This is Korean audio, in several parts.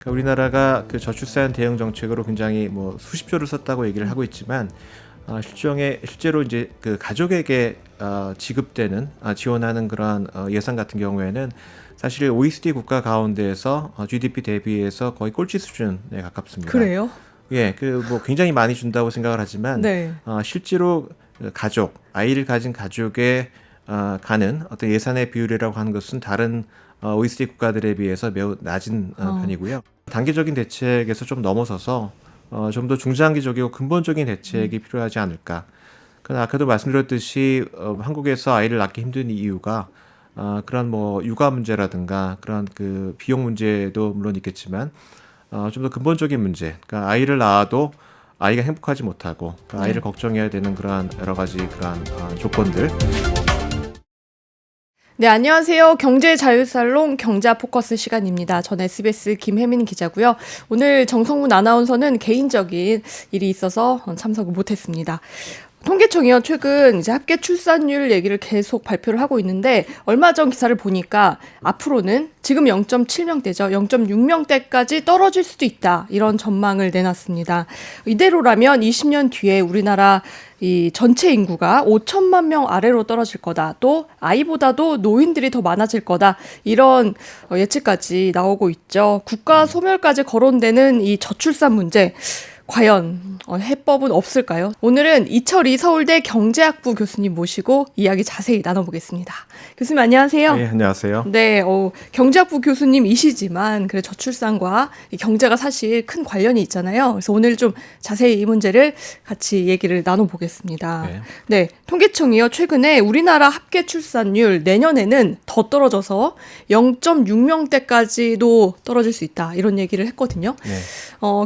그러니까 우리나라가 그 저출산 대응 정책으로 굉장히 뭐 수십 조를 썼다고 얘기를 하고 있지만 실제로 이제 그 가족에게 지급되는 지원하는 그러한 예산 같은 경우에는 사실 OECD 국가 가운데에서 GDP 대비해서 거의 꼴찌 수준에 가깝습니다. 그래요? 예, 그 뭐 굉장히 많이 준다고 생각을 하지만 네. 실제로 그 가족, 아이를 가진 가족에 가는 어떤 예산의 비율이라고 하는 것은 다른 OECD 국가들에 비해서 매우 낮은 편이고요. 단기적인 대책에서 좀 넘어서서 좀 더 중장기적이고 근본적인 대책이 필요하지 않을까. 그러나 아까도 말씀드렸듯이 한국에서 아이를 낳기 힘든 이유가 그런 뭐 육아 문제라든가 그런 그 비용 문제도 물론 있겠지만 좀 더 근본적인 문제, 그러니까 아이를 낳아도 아이가 행복하지 못하고 그 아이를 네. 걱정해야 되는 그러한 여러 가지 그러한 조건들. 네, 안녕하세요. 경제자유살롱 경자 포커스 시간입니다. 전 SBS 김혜민 기자고요. 오늘 정성문 아나운서는 개인적인 일이 있어서 참석을 못했습니다. 통계청이요, 최근 이제 합계 출산율 얘기를 계속 발표를 하고 있는데, 얼마 전 기사를 보니까 앞으로는 지금 0.7명대죠. 0.6명대까지 떨어질 수도 있다. 이런 전망을 내놨습니다. 이대로라면 20년 뒤에 우리나라 이 전체 인구가 5천만 명 아래로 떨어질 거다. 또 아이보다도 노인들이 더 많아질 거다. 이런 예측까지 나오고 있죠. 국가 소멸까지 거론되는 이 저출산 문제. 과연 해법은 없을까요? 오늘은 이철희 서울대 경제학부 교수님 모시고 이야기 자세히 나눠보겠습니다. 교수님 안녕하세요. 네, 안녕하세요. 네, 경제학부 교수님이시지만 그래 저출산과 이 경제가 사실 큰 관련이 있잖아요. 그래서 오늘 좀 자세히 이 문제를 같이 얘기를 나눠보겠습니다. 네. 네, 통계청이요, 최근에 우리나라 합계 출산율 내년에는 더 떨어져서 0.6명대까지도 떨어질 수 있다, 이런 얘기를 했거든요. 네.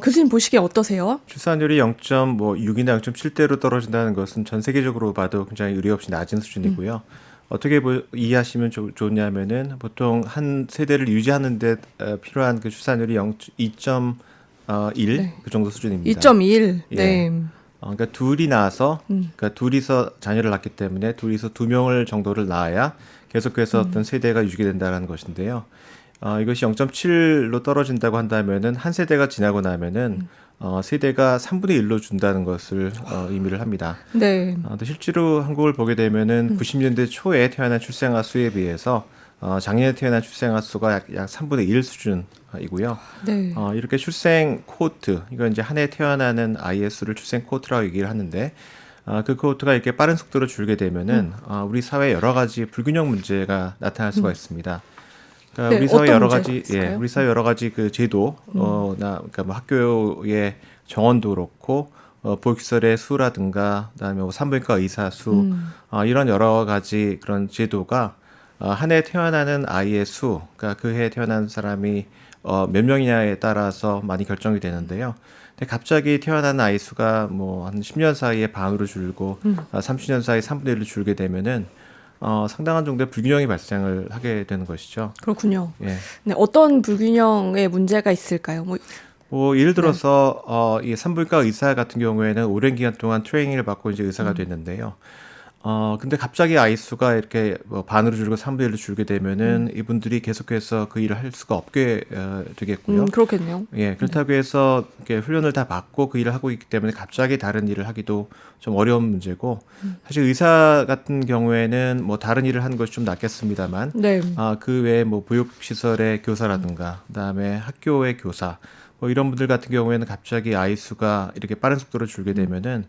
교수님 보시기에 어떠세요? 출산율이 0.6이나 0.7대로 떨어진다는 것은 전 세계적으로 봐도 굉장히 의미 없이 낮은 수준이고요. 어떻게 이해하시면 좋냐면은 보통 한 세대를 유지하는 데 필요한 그 출산율이 2.1 네. 그 정도 수준입니다. 2.1. 예. 네. 그러니까 둘이 낳아서, 그러니까 둘이서 자녀를 낳기 때문에 둘이서 두 명을 정도를 낳아야 계속해서 어떤 세대가 유지가 된다는 것인데요. 이것이 0.7로 떨어진다고 한다면은 한 세대가 지나고 나면은 세대가 3분의 1로 준다는 것을 의미를 합니다. 네. 또 실제로 한국을 보게 되면은 90년대 초에 태어난 출생아 수에 비해서 작년에 태어난 출생아 수가 약 3분의 1 수준이고요. 네. 이렇게 출생 코호트, 이건 이제 한 해 태어나는 아이의 수를 출생 코호트라고 얘기를 하는데, 그 코호트가 이렇게 빠른 속도로 줄게 되면은 우리 사회 여러 가지 불균형 문제가 나타날 수가 있습니다. 그러니까 네, 우리 사회 어떤 여러 문제가 가지, 있을까요? 우리 사회 여러 가지 그 제도, 그러니까 뭐 학교의 정원도 그렇고, 보육시설의 수라든가, 그다음에 뭐 산부인과 의사 수, 이런 여러 가지 그런 제도가 한 해 태어나는 아이의 수, 그러니까 그 해 태어난 사람이 몇 명이냐에 따라서 많이 결정이 되는데요. 근데 갑자기 태어난 아이 수가 뭐 한 10년 사이에 반으로 줄고 30년 사이에 3분의 1로 줄게 되면은 상당한 정도의 불균형이 발생을 하게 되는 것이죠. 그렇군요. 예. 네, 어떤 불균형의 문제가 있을까요? 뭐 예를 들어서 이 산부인과 의사 같은 경우에는 오랜 기간 동안 트레이닝을 받고 이제 의사가 됐는데요. 근데 갑자기 아이 수가 이렇게 뭐 반으로 줄고 3분의 1로 줄게 되면은 이분들이 계속해서 그 일을 할 수가 없게 되겠고요. 그렇겠네요. 예, 그렇다고 해서 이렇게 훈련을 다 받고 그 일을 하고 있기 때문에 갑자기 다른 일을 하기도 좀 어려운 문제고, 사실 의사 같은 경우에는 뭐 다른 일을 하는 것이 좀 낫겠습니다만, 네. 그 외에 뭐 보육시설의 교사라든가, 그다음에 학교의 교사, 뭐 이런 분들 같은 경우에는 갑자기 아이 수가 이렇게 빠른 속도로 줄게 되면은,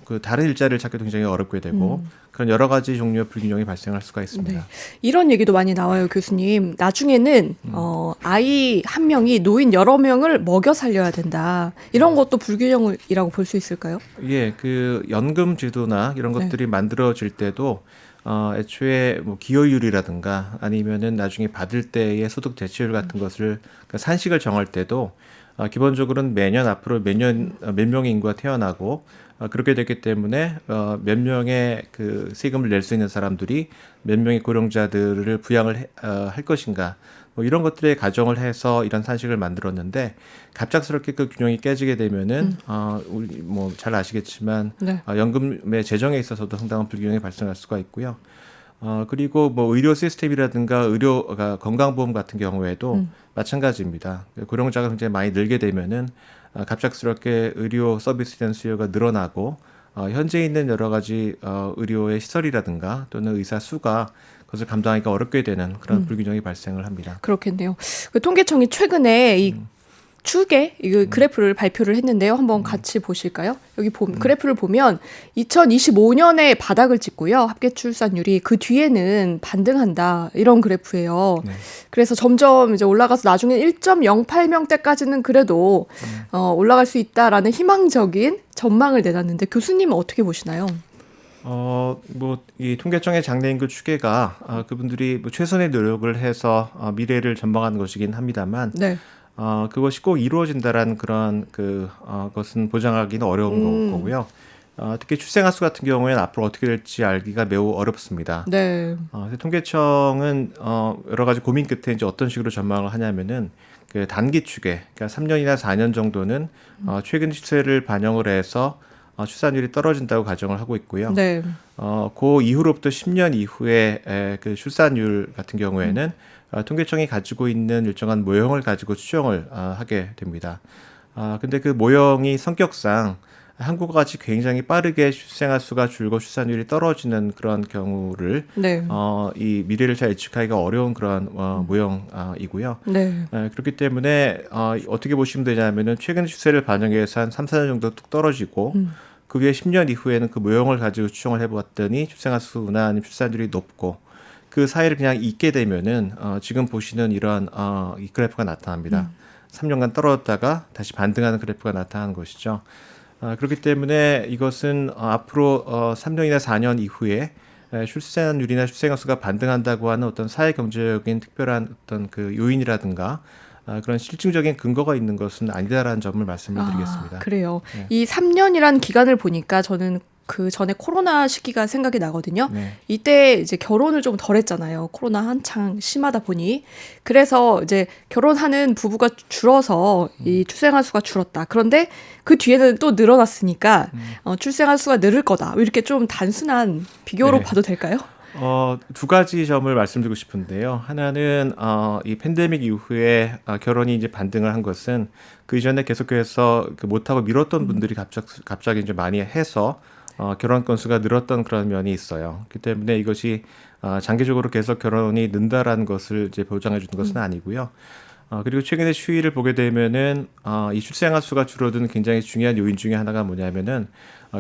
그 다른 일자리를 찾기도 굉장히 어렵게 되고, 그런 여러 가지 종류의 불균형이 발생할 수가 있습니다. 네. 이런 얘기도 많이 나와요, 교수님. 나중에는 아이 한 명이 노인 여러 명을 먹여 살려야 된다. 이런 것도 불균형이라고 볼 수 있을까요? 예, 그 연금 제도나 이런 네. 것들이 만들어질 때도 애초에 뭐 기여율이라든가 아니면은 나중에 받을 때의 소득 대체율 같은 것을, 그러니까 산식을 정할 때도 기본적으로는 매년 앞으로 몇 명의 인구가 태어나고 그렇게 됐기 때문에 몇 명의 그 세금을 낼 수 있는 사람들이 몇 명의 고령자들을 부양을 할 것인가, 뭐 이런 것들에 가정을 해서 이런 산식을 만들었는데, 갑작스럽게 그 균형이 깨지게 되면은 우리 뭐 잘 아시겠지만 네. 연금의 재정에 있어서도 상당한 불균형이 발생할 수가 있고요. 그리고 뭐 의료 시스템이라든가 의료가 건강보험 같은 경우에도 마찬가지입니다. 고령자가 굉장히 많이 늘게 되면은 갑작스럽게 의료 서비스에 대한 수요가 늘어나고 현재 있는 여러 가지 의료의 시설이라든가 또는 의사 수가 그것을 감당하기가 어렵게 되는 그런 불균형이 발생을 합니다. 그렇겠네요. 그 통계청이 최근에 이 추계 이 그래프를 발표를 했는데요. 한번 같이 보실까요? 여기 그래프를 보면 2025년에 바닥을 찍고요. 합계 출산율이 그 뒤에는 반등한다. 이런 그래프예요. 네. 그래서 점점 이제 올라가서 나중에 1.08명대까지는 그래도 올라갈 수 있다라는 희망적인 전망을 내놨는데 교수님은 어떻게 보시나요? 뭐, 이 통계청의 장래인구 추계가, 그분들이 뭐 최선의 노력을 해서, 미래를 전망하는 것이긴 합니다만, 네. 그것이 꼭 이루어진다라는 그런 것은 보장하기는 어려운 거고요. 특히 출생아 수 같은 경우에는 앞으로 어떻게 될지 알기가 매우 어렵습니다. 네. 그래서 통계청은 여러 가지 고민 끝에 이제 어떤 식으로 전망을 하냐면은 그 단기 추계, 그러니까 3년이나 4년 정도는 최근 추세를 반영을 해서 출산율이 떨어진다고 가정을 하고 있고요. 네. 그 이후로부터 10년 이후에 그 출산율 같은 경우에는 통계청이 가지고 있는 일정한 모형을 가지고 추정을 하게 됩니다. 근데 그 모형이 성격상 한국과 같이 굉장히 빠르게 출생아 수가 줄고 출산율이 떨어지는 그런 경우를 네. 이 미래를 잘 예측하기가 어려운 그런 모형이고요. 네. 그렇기 때문에 어떻게 보시면 되냐면은 최근 추세를 반영해서 한 3, 4년 정도 뚝 떨어지고 그 후에 10년 이후에는 그 모형을 가지고 추정을 해봤더니 출생아 수나 아니면 출산율이 높고 그 사이를 그냥 잇게 되면은 지금 보시는 이런 이 그래프가 나타납니다. 3년간 떨어졌다가 다시 반등하는 그래프가 나타나는 것이죠. 그렇기 때문에 이것은 앞으로 3년이나 4년 이후에 출산율이나 출생아 수가 반등한다고 하는 어떤 사회 경제적인 특별한 어떤 그 요인이라든가 그런 실증적인 근거가 있는 것은 아니다라는 점을 말씀을 드리겠습니다. 그래요. 네. 이 3년이라는 기간을 보니까 저는 그 전에 코로나 시기가 생각이 나거든요. 네. 이때 이제 결혼을 좀 덜 했잖아요. 코로나 한창 심하다 보니. 그래서 이제 결혼하는 부부가 줄어서 이 출생아 수가 줄었다. 그런데 그 뒤에는 또 늘어났으니까 출생아 수가 늘을 거다. 이렇게 좀 단순한 비교로 네. 봐도 될까요? 두 가지 점을 말씀드리고 싶은데요. 하나는 이 팬데믹 이후에 결혼이 이제 반등을 한 것은 그 이전에 계속해서 그 못하고 미뤘던 분들이 갑자기 이제 많이 해서 결혼 건수가 늘었던 그런 면이 있어요. 그렇기 때문에 이것이 장기적으로 계속 결혼이 는다라는 것을 이제 보장해 주는 것은 아니고요. 그리고 최근에 추이를 보게 되면은 이 출생아 수가 줄어드는 굉장히 중요한 요인 중에 하나가 뭐냐면은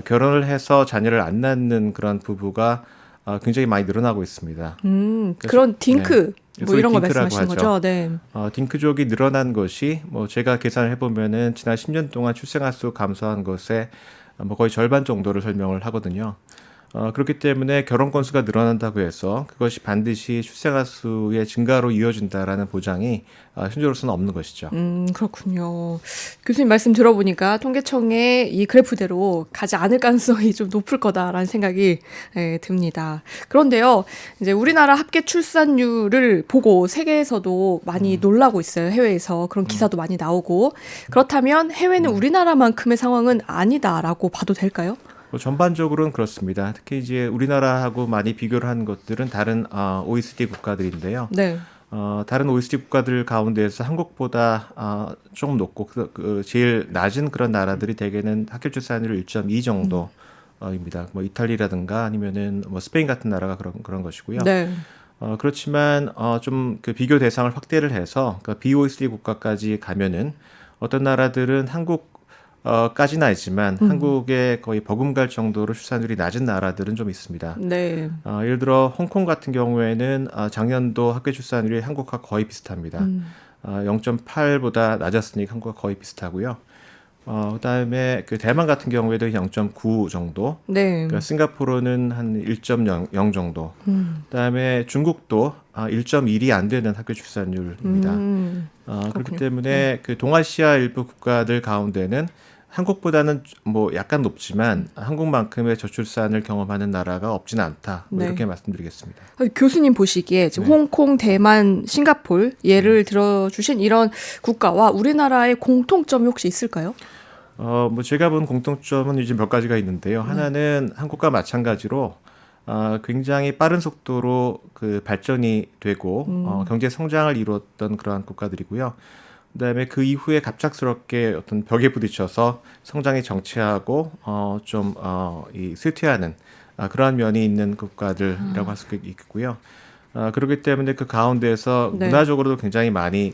결혼을 해서 자녀를 안 낳는 그런 부부가 굉장히 많이 늘어나고 있습니다. 그런 딩크 네. 뭐 이런 거 딩크라고 말씀하시는 하죠. 거죠? 네. 딩크족이 늘어난 것이 뭐 제가 계산을 해보면은 지난 10년 동안 출생아 수 감소한 것에 뭐 거의 절반 정도를 설명을 하거든요. 그렇기 때문에 결혼 건수가 늘어난다고 해서 그것이 반드시 출생아 수의 증가로 이어진다라는 보장이 현재로서는 없는 것이죠. 그렇군요. 교수님 말씀 들어보니까 통계청의 이 그래프대로 가지 않을 가능성이 좀 높을 거다라는 생각이 듭니다. 그런데요, 이제 우리나라 합계 출산율을 보고 세계에서도 많이 놀라고 있어요. 해외에서 그런 기사도 많이 나오고. 그렇다면 해외는 우리나라만큼의 상황은 아니다라고 봐도 될까요? 뭐 전반적으로는 그렇습니다. 특히 이제 우리나라하고 많이 비교를 한 것들은 다른 OECD 국가들인데요. 네. 다른 OECD 국가들 가운데에서 한국보다 조금 높고 제일 낮은 그런 나라들이 대개는 합계 출산율 1.2 정도입니다. 뭐 이탈리아라든가 아니면은 뭐 스페인 같은 나라가 그런 것이고요. 네. 그렇지만 좀 그 비교 대상을 확대를 해서 그러니까 BOECD 국가까지 가면은 어떤 나라들은 까지는 아니지만 한국에 거의 버금갈 정도로 출산율이 낮은 나라들은 좀 있습니다. 네. 예를 들어 홍콩 같은 경우에는 작년도 합계 출산율이 한국과 거의 비슷합니다. 0.8보다 낮았으니까 한국과 거의 비슷하고요. 그다음에 그 대만 같은 경우에도 0.9 정도. 네. 그러니까 싱가포르는 한 1.0 정도. 그다음에 중국도 1.1이 안 되는 합계 출산율입니다. 그렇기 그렇군요. 때문에 그 동아시아 일부 국가들 가운데는 한국보다는 뭐 약간 높지만 한국만큼의 저출산을 경험하는 나라가 없지는 않다. 뭐 네. 이렇게 말씀드리겠습니다. 교수님 보시기에 지금 네. 홍콩, 대만, 싱가폴 예를 들어주신 이런 국가와 우리나라의 공통점이 혹시 있을까요? 뭐 제가 본 공통점은 이제 몇 가지가 있는데요. 하나는 한국과 마찬가지로 굉장히 빠른 속도로 그 발전이 되고 경제 성장을 이루었던 그러한 국가들이고요. 그다음에 그 이후에 갑작스럽게 어떤 벽에 부딪혀서 성장이 정체하고 이 쇠퇴하는 그러한 면이 있는 국가들이라고 할 수 있겠고요. 그렇기 때문에 그 가운데에서 네. 문화적으로도 굉장히 많이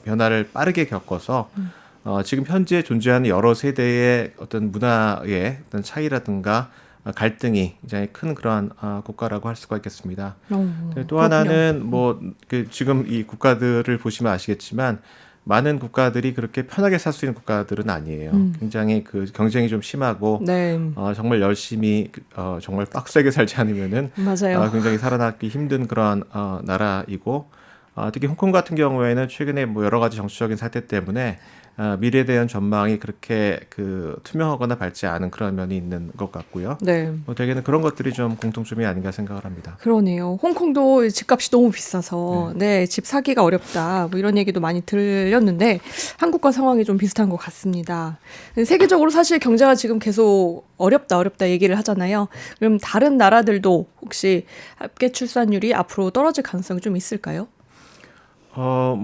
변화를 빠르게 겪어서 지금 현재 존재하는 여러 세대의 어떤 문화의 어떤 차이라든가 갈등이 굉장히 큰 그러한 국가라고 할 수가 있겠습니다. 또 하나는 지금 이 국가들을 보시면 아시겠지만 많은 국가들이 그렇게 편하게 살 수 있는 국가들은 아니에요. 굉장히 그 경쟁이 좀 심하고 네, 정말 열심히 정말 빡세게 살지 않으면은 맞아요. 굉장히 살아남기 힘든 그런 나라이고 특히 홍콩 같은 경우에는 최근에 뭐 여러 가지 정치적인 사태 때문에 미래에 대한 전망이 그렇게 투명하거나 밝지 않은 그런 면이 있는 것 같고요. 네. 대개는 그런 것들이 좀 공통점이 아닌가 생각을 합니다. 그러네요. 홍콩도 집값이 너무 비싸서 네, 집 사기가 어렵다. 뭐 이런 얘기도 많이 들렸는데 한국과 상황이 좀 비슷한 것 같습니다. 세계적으로 사실 경제가 지금 계속 어렵다 얘기를 하잖아요. 그럼 다른 나라들도 혹시 합계 출산율이 앞으로 떨어질 가능성이 좀 있을까요?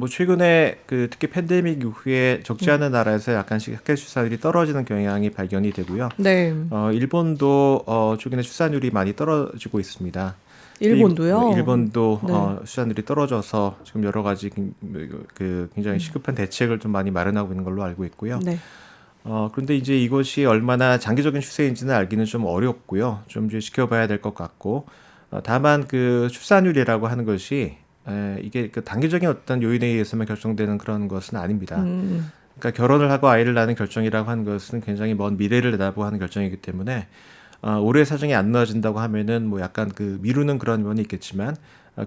최근에 특히 팬데믹 이후에 적지 않은 나라에서 약간씩 학교 출산율이 떨어지는 경향이 발견이 되고요. 네. 일본도 최근에 출산율이 많이 떨어지고 있습니다. 일본도요? 일본도 네. 출산율이 떨어져서 지금 여러 가지 굉장히 시급한 대책을 좀 많이 마련하고 있는 걸로 알고 있고요. 네. 그런데 이제 이것이 얼마나 장기적인 추세인지는 알기는 좀 어렵고요. 좀 이제 지켜봐야 될 것 같고, 다만 그 출산율이라고 하는 것이 이게 단기적인 어떤 요인에 의해서만 결정되는 그런 것은 아닙니다. 그러니까 결혼을 하고 아이를 낳는 결정이라고 하는 것은 굉장히 먼 미래를 내다보고 하는 결정이기 때문에 올해 사정이 안 나아진다고 하면은 뭐 약간 미루는 그런 면이 있겠지만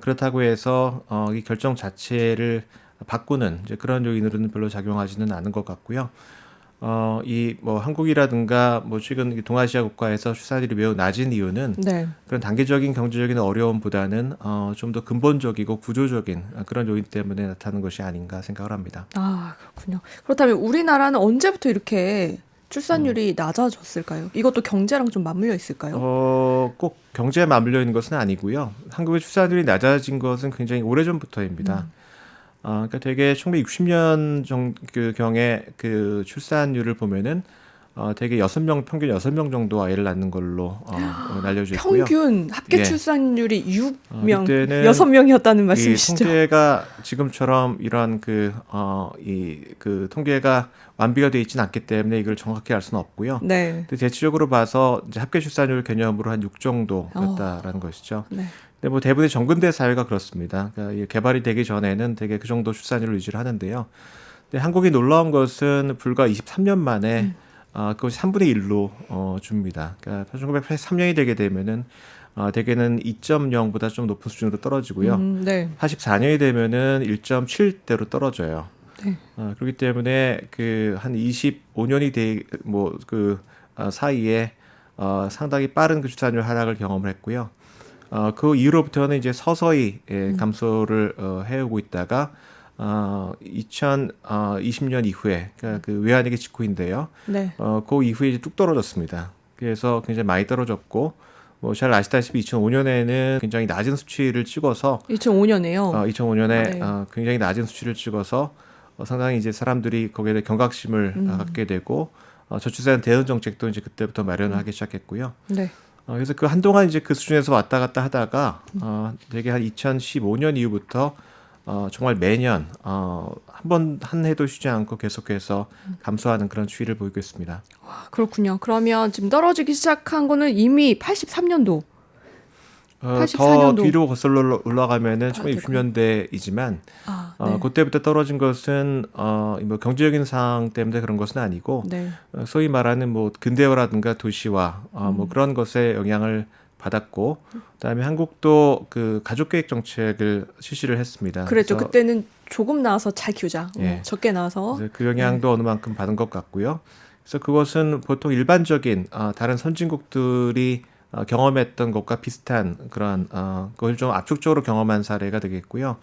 그렇다고 해서 이 결정 자체를 바꾸는 이제 그런 요인으로는 별로 작용하지는 않은 것 같고요. 이 뭐 한국이라든가 뭐 최근 동아시아 국가에서 출산율이 매우 낮은 이유는 네. 그런 단기적인 경제적인 어려움보다는 좀 더 근본적이고 구조적인 그런 요인 때문에 나타나는 것이 아닌가 생각을 합니다. 아, 그렇군요. 그렇다면 우리나라는 언제부터 이렇게 출산율이 낮아졌을까요? 이것도 경제랑 좀 맞물려 있을까요? 꼭 경제에 맞물려 있는 것은 아니고요. 한국의 출산율이 낮아진 것은 굉장히 오래전부터입니다. 그러니까 되게 1960년 경에 그 출산율을 보면은 되게 평균 6명 정도 아이를 낳는 걸로 알려져 있고요. 평균 합계 예. 출산율이 6명, 그때는 6명이었다는 이 말씀이시죠? 통계가 지금처럼 이런 통계가 완비가 되어 있지는 않기 때문에 이걸 정확히 알 수는 없고요. 네. 근데 대체적으로 봐서 이제 합계 출산율 개념으로 한 6 정도였다라는 것이죠. 네. 근데 뭐 대부분의 정근대 사회가 그렇습니다. 그러니까 이 개발이 되기 전에는 되게 그 정도 출산율을 유지를 하는데요. 근데 한국이 놀라운 것은 불과 23년 만에 그것이 3분의 1로 줍니다. 그러니까 1983년이 되게 되면은 대개는 2.0보다 좀 높은 수준으로 떨어지고요. 네. 84년이 되면은 1.7대로 떨어져요. 네. 그렇기 때문에 한 25년이 사이에 상당히 빠른 그 출산율 하락을 경험을 했고요. 그 이후로부터는 이제 서서히 감소를 해오고 있다가 2020년 이후에 그러니까 그 외환위기 직후인데요. 네. 그 이후에 이제 뚝 떨어졌습니다. 그래서 굉장히 많이 떨어졌고 뭐 잘 아시다시피 2005년에는 굉장히 낮은 수치를 찍어서 2005년에요. 2005년에 네. 굉장히 낮은 수치를 찍어서 상당히 이제 사람들이 거기에 대해 경각심을 갖게 되고 저출산 대응 정책도 이제 그때부터 마련을 하기 시작했고요. 네. 그래서 한동안 이제 그 수준에서 왔다 갔다 하다가 되게 한 2015년 이후부터 정말 매년 한 해도 쉬지 않고 계속해서 감소하는 그런 추이를 보이고 있습니다. 그렇군요. 그러면 지금 떨어지기 시작한 거는 이미 83년도. 더 84년도. 뒤로 거슬러 올라가면은 될까요? 1960년대이지만 네. 그때부터 떨어진 것은 뭐 경제적인 상황 때문에 그런 것은 아니고 네. 소위 말하는 뭐 근대화라든가 도시화 뭐 그런 것에 영향을 받았고 그다음에 한국도 그 가족계획 정책을 실시를 했습니다. 그랬죠. 그래서 그때는 조금 나와서 잘 키우자. 예. 적게 나와서. 그래서 그 영향도 어느 만큼 받은 것 같고요. 그래서 그것은 보통 일반적인 다른 선진국들이 경험했던 것과 비슷한 그런 그걸 좀 압축적으로 경험한 사례가 되겠고요.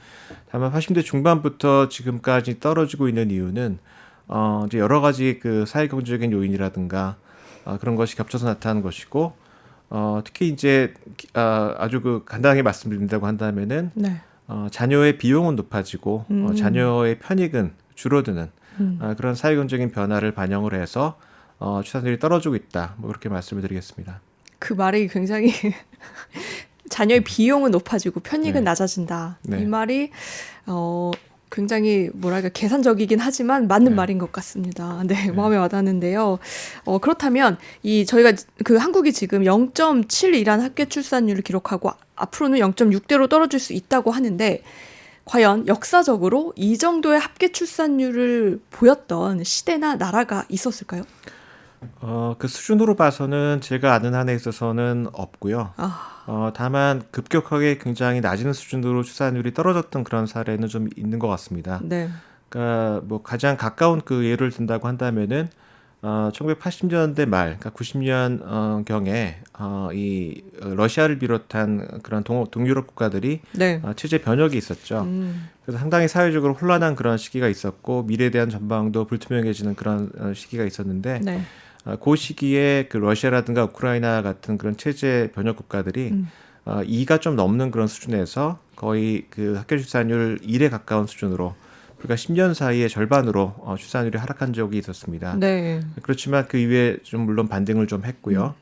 다만 80대 중반부터 지금까지 떨어지고 있는 이유는 이제 여러 가지 그 사회 경제적인 요인이라든가 그런 것이 겹쳐서 나타나는 것이고 특히 이제 아주 그 간단하게 말씀드린다고 한다면은 네. 자녀의 비용은 높아지고 자녀의 편익은 줄어드는 그런 사회경제적인 변화를 반영을 해서 출산율이 떨어지고 있다. 뭐 그렇게 말씀을 드리겠습니다. 그 말이 굉장히 자녀의 비용은 높아지고 편익은 네. 낮아진다. 네. 이 말이 굉장히 뭐랄까 계산적이긴 하지만 맞는 네. 말인 것 같습니다. 네, 마음에 와닿는데요. 그렇다면 저희가 그 한국이 지금 0.7이라는 합계 출산율을 기록하고 앞으로는 0.6대로 떨어질 수 있다고 하는데 과연 역사적으로 이 정도의 합계 출산율을 보였던 시대나 나라가 있었을까요? 그 수준으로 봐서는 제가 아는 한에 있어서는 없고요. 다만 급격하게 굉장히 낮은 수준으로 출산율이 떨어졌던 그런 사례는 좀 있는 것 같습니다. 네. 그러니까 뭐 가장 가까운 그 예를 든다고 한다면은 1980년대 말, 그러니까 90년 경에 이 러시아를 비롯한 그런 동유럽 국가들이 네. 체제 변혁이 있었죠. 그래서 상당히 사회적으로 혼란한 그런 시기가 있었고 미래에 대한 전망도 불투명해지는 그런 시기가 있었는데 네. 그 시기에 그 러시아라든가 우크라이나 같은 그런 체제 변혁 국가들이 2가 좀 넘는 그런 수준에서 거의 그 학교 출산율 1에 가까운 수준으로 그러니까 10년 사이에 절반으로 출산율이 하락한 적이 있었습니다. 네. 그렇지만 그 이후에 좀 물론 반등을 좀 했고요.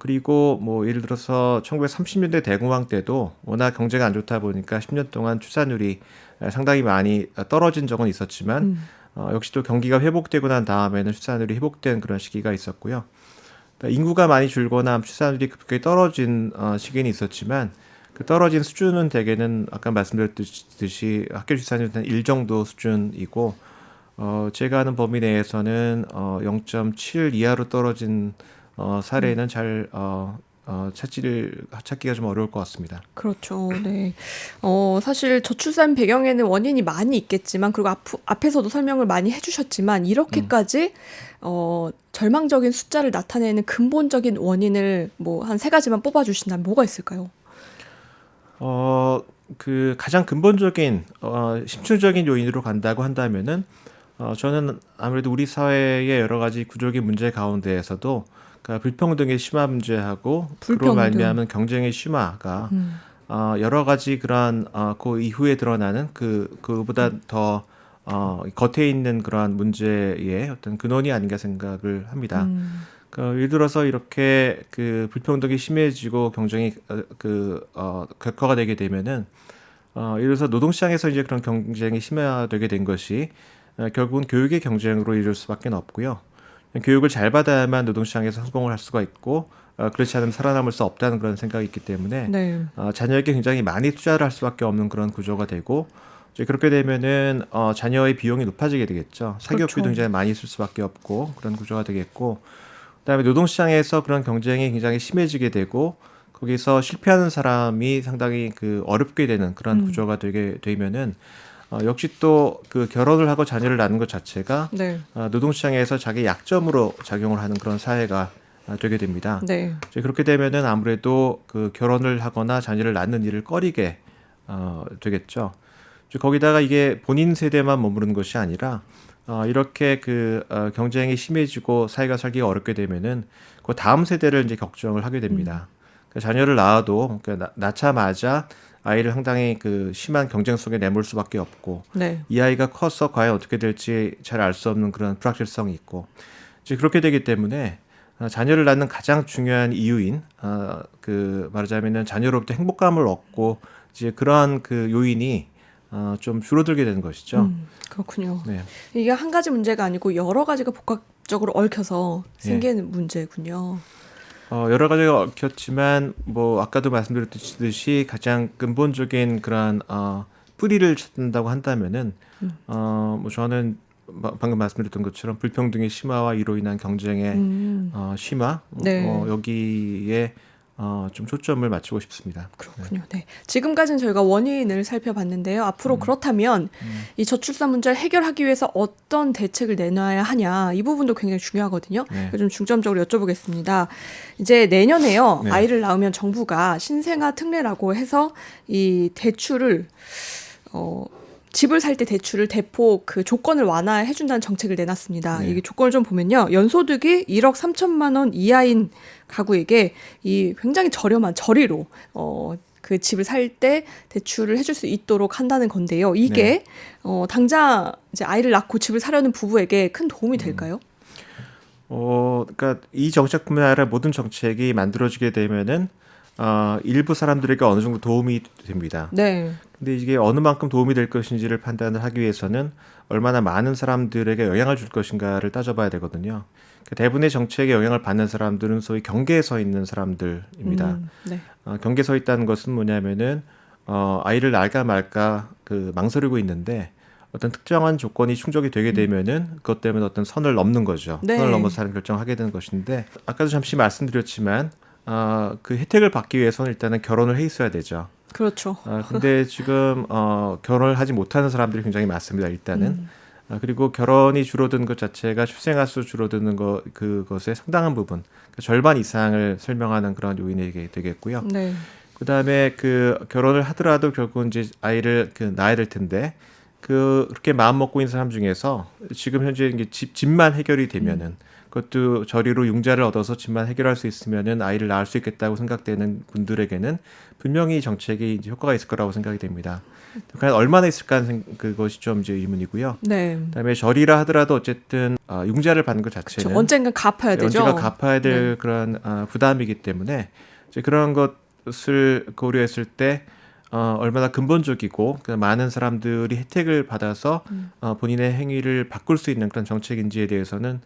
그리고 뭐 예를 들어서 1930년대 대공황 때도 워낙 경제가 안 좋다 보니까 10년 동안 출산율이 상당히 많이 떨어진 적은 있었지만 역시 또 경기가 회복되고 난 다음에는 출산율이 회복된 그런 시기가 있었고요. 그러니까 인구가 많이 줄거나 출산율이 급격히 떨어진 시기는 있었지만 그 떨어진 수준은 대개는 아까 말씀드렸듯이 학교 출산율 한 1 정도 수준이고 제가 아는 범위 내에서는 0.7 이하로 떨어진 사례는 잘 찾기가 좀 어려울 것 같습니다. 그렇죠. 네. 사실 저출산 배경에는 원인이 많이 있겠지만, 그리고 앞에서도 설명을 많이 해주셨지만, 이렇게까지, 절망적인 숫자를 나타내는 근본적인 원인을 뭐 한 세 가지만 뽑아주신다면 뭐가 있을까요? 그 가장 근본적인, 심층적인 요인으로 간다고 한다면은, 저는 아무래도 우리 사회의 여러 가지 구조적인 문제 가운데에서도 그러니까 불평등의 심화 문제하고 그로 불평등. 말미암은 경쟁의 심화가 여러 가지 그러한 그 이후에 드러나는 그보다 더 겉에 있는 그러한 문제의 어떤 근원이 아닌가 생각을 합니다. 예를 들어서 이렇게 그 불평등이 심해지고 경쟁이 격화가 되게 되면은 예를 들어서 노동시장에서 이제 그런 경쟁이 심화되게 된 것이 결국은 교육의 경쟁으로 이룰 수밖에 없고요. 교육을 잘 받아야만 노동시장에서 성공을 할 수가 있고 그렇지 않으면 살아남을 수 없다는 그런 생각이 있기 때문에 네. 자녀에게 굉장히 많이 투자를 할 수밖에 없는 그런 구조가 되고 이제 그렇게 되면은 자녀의 비용이 높아지게 되겠죠. 사교육비도 그렇죠. 굉장히 많이 쓸 수밖에 없고 그런 구조가 되겠고 그다음에 노동시장에서 그런 경쟁이 굉장히 심해지게 되고 거기서 실패하는 사람이 상당히 어렵게 되는 그런 구조가 되게 되면은 역시 또 그 결혼을 하고 자녀를 낳는 것 자체가 네. 노동시장에서 자기 약점으로 작용을 하는 그런 사회가 되게 됩니다. 네. 이제 그렇게 되면은 아무래도 그 결혼을 하거나 자녀를 낳는 일을 꺼리게 되겠죠. 이제 거기다가 이게 본인 세대만 머무르는 것이 아니라 이렇게 경쟁이 심해지고 사회가 살기가 어렵게 되면은 그 다음 세대를 이제 걱정을 하게 됩니다. 그러니까 자녀를 낳아도 낳자마자 아이를 상당히 심한 경쟁 속에 내몰 수밖에 없고 네. 이 아이가 커서 과연 어떻게 될지 잘 알 수 없는 그런 불확실성이 있고 이제 그렇게 되기 때문에 자녀를 낳는 가장 중요한 이유인 말하자면은 자녀로부터 행복감을 얻고 이제 그러한 요인이 좀 줄어들게 되는 것이죠. 그렇군요. 네. 이게 한 가지 문제가 아니고 여러 가지가 복합적으로 얽혀서 생기는 문제군요. 여러 가지가 얽혔지만 뭐 아까도 말씀드렸듯이 가장 근본적인 그런 뿌리를 찾는다고 한다면은 뭐 저는 방금 말씀드렸던 것처럼 불평등의 심화와 이로 인한 경쟁의 심화 네. 여기에 좀 초점을 맞추고 싶습니다. 그렇군요. 네. 지금까지는 저희가 원인을 살펴봤는데요. 앞으로 그렇다면 이 저출산 문제를 해결하기 위해서 어떤 대책을 내놔야 하냐, 이 부분도 굉장히 중요하거든요. 네. 좀 중점적으로 여쭤보겠습니다. 이제 내년에요. 네. 아이를 낳으면 정부가 신생아 특례라고 해서 이 대출을 집을 살 때 대출을 대폭 그 조건을 완화해준다는 정책을 내놨습니다. 네. 이게 조건을 좀 보면요. 연소득이 1억 3천만 원 이하인 가구에게 이 굉장히 저렴한 저리로 그 집을 살 때 대출을 해줄 수 있도록 한다는 건데요. 이게 당장 이제 아이를 낳고 집을 사려는 부부에게 큰 도움이 될까요? 그러니까 이 정책뿐만 아니라 모든 정책이 만들어지게 되면은 일부 사람들에게 어느 정도 도움이 됩니다. 네. 근데 이게 어느 만큼 도움이 될 것인지를 판단을 하기 위해서는 얼마나 많은 사람들에게 영향을 줄 것인가를 따져봐야 되거든요. 그러니까 대부분의 정책에 영향을 받는 사람들은 소위 경계에 서 있는 사람들입니다. 네. 경계에 서 있다는 것은 뭐냐면은 아이를 낳을까 말까 그 망설이고 있는데 어떤 특정한 조건이 충족이 되게 되면은 그것 때문에 어떤 선을 넘는 거죠. 네. 선을 넘어서 하는 결정을 하게 되는 것인데 아까도 잠시 말씀드렸지만 그 혜택을 받기 위해서는 일단은 결혼을 해 있어야 되죠. 그렇죠. 근데 지금 결혼을 하지 못하는 사람들이 굉장히 많습니다. 일단은. 그리고 결혼이 줄어든 것 자체가 출생아 수 줄어드는 그것의 상당한 부분, 그 절반 이상을 설명하는 그런 요인이 되겠고요. 네. 그다음에 그 결혼을 하더라도 결국 이제 아이를 낳아야 될 텐데 그렇게 마음 먹고 있는 사람 중에서 지금 현재 이게 집만 해결이 되면은 그것도 저리로 융자를 얻어서 집만 해결할 수 있으면은 아이를 낳을 수 있겠다고 생각되는 분들에게는 분명히 정책이 이제 효과가 있을 거라고 생각이 됩니다. 과연 얼마나 있을까 하는 그것이 좀 이제 의문이고요. 네. 그다음에 저리라 하더라도 어쨌든 융자를 받는 것 그렇죠. 자체는 언젠가 갚아야 되죠. 언제가 갚아야 될 네. 그런 부담이기 때문에 이제 그런 것을 고려했을 때 얼마나 근본적이고 많은 사람들이 혜택을 받아서 본인의 행위를 바꿀 수 있는 그런 정책인지에 대해서는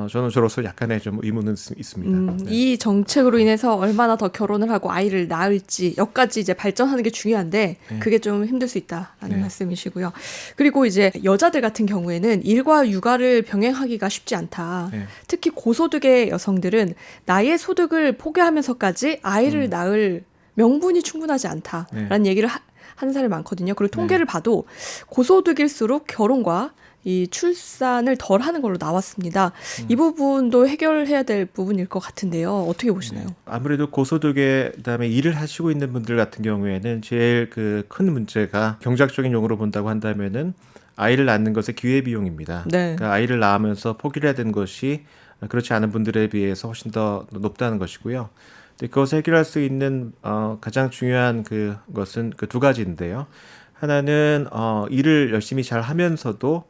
저는 저로서 약간의 좀 의문은 있습니다. 네. 이 정책으로 인해서 얼마나 더 결혼을 하고 아이를 낳을지 여기까지 이제 발전하는 게 중요한데 네. 그게 좀 힘들 수 있다라는 네. 말씀이시고요. 그리고 이제 여자들 같은 경우에는 일과 육아를 병행하기가 쉽지 않다. 네. 특히 고소득의 여성들은 나의 소득을 포기하면서까지 아이를 낳을 명분이 충분하지 않다라는 얘기를 하는 사람이 많거든요. 그리고 통계를 봐도 고소득일수록 결혼과 이 출산을 덜 하는 걸로 나왔습니다. 이 부분도 해결해야 될 부분일 것 같은데요. 어떻게 보시나요? 아무래도 고소득에 그다음에 일을 하시고 있는 분들 같은 경우에는 제일 그 큰 문제가 경제학적인 용어로 본다고 한다면은 아이를 낳는 것의 기회 비용입니다. 네. 그러니까 아이를 낳으면서 포기를 해야 되는 것이 그렇지 않은 분들에 비해서 훨씬 더 높다는 것이고요. 근데 그것을 해결할 수 있는 가장 중요한 그것은 그 두 가지인데요. 하나는 일을 열심히 잘 하면서도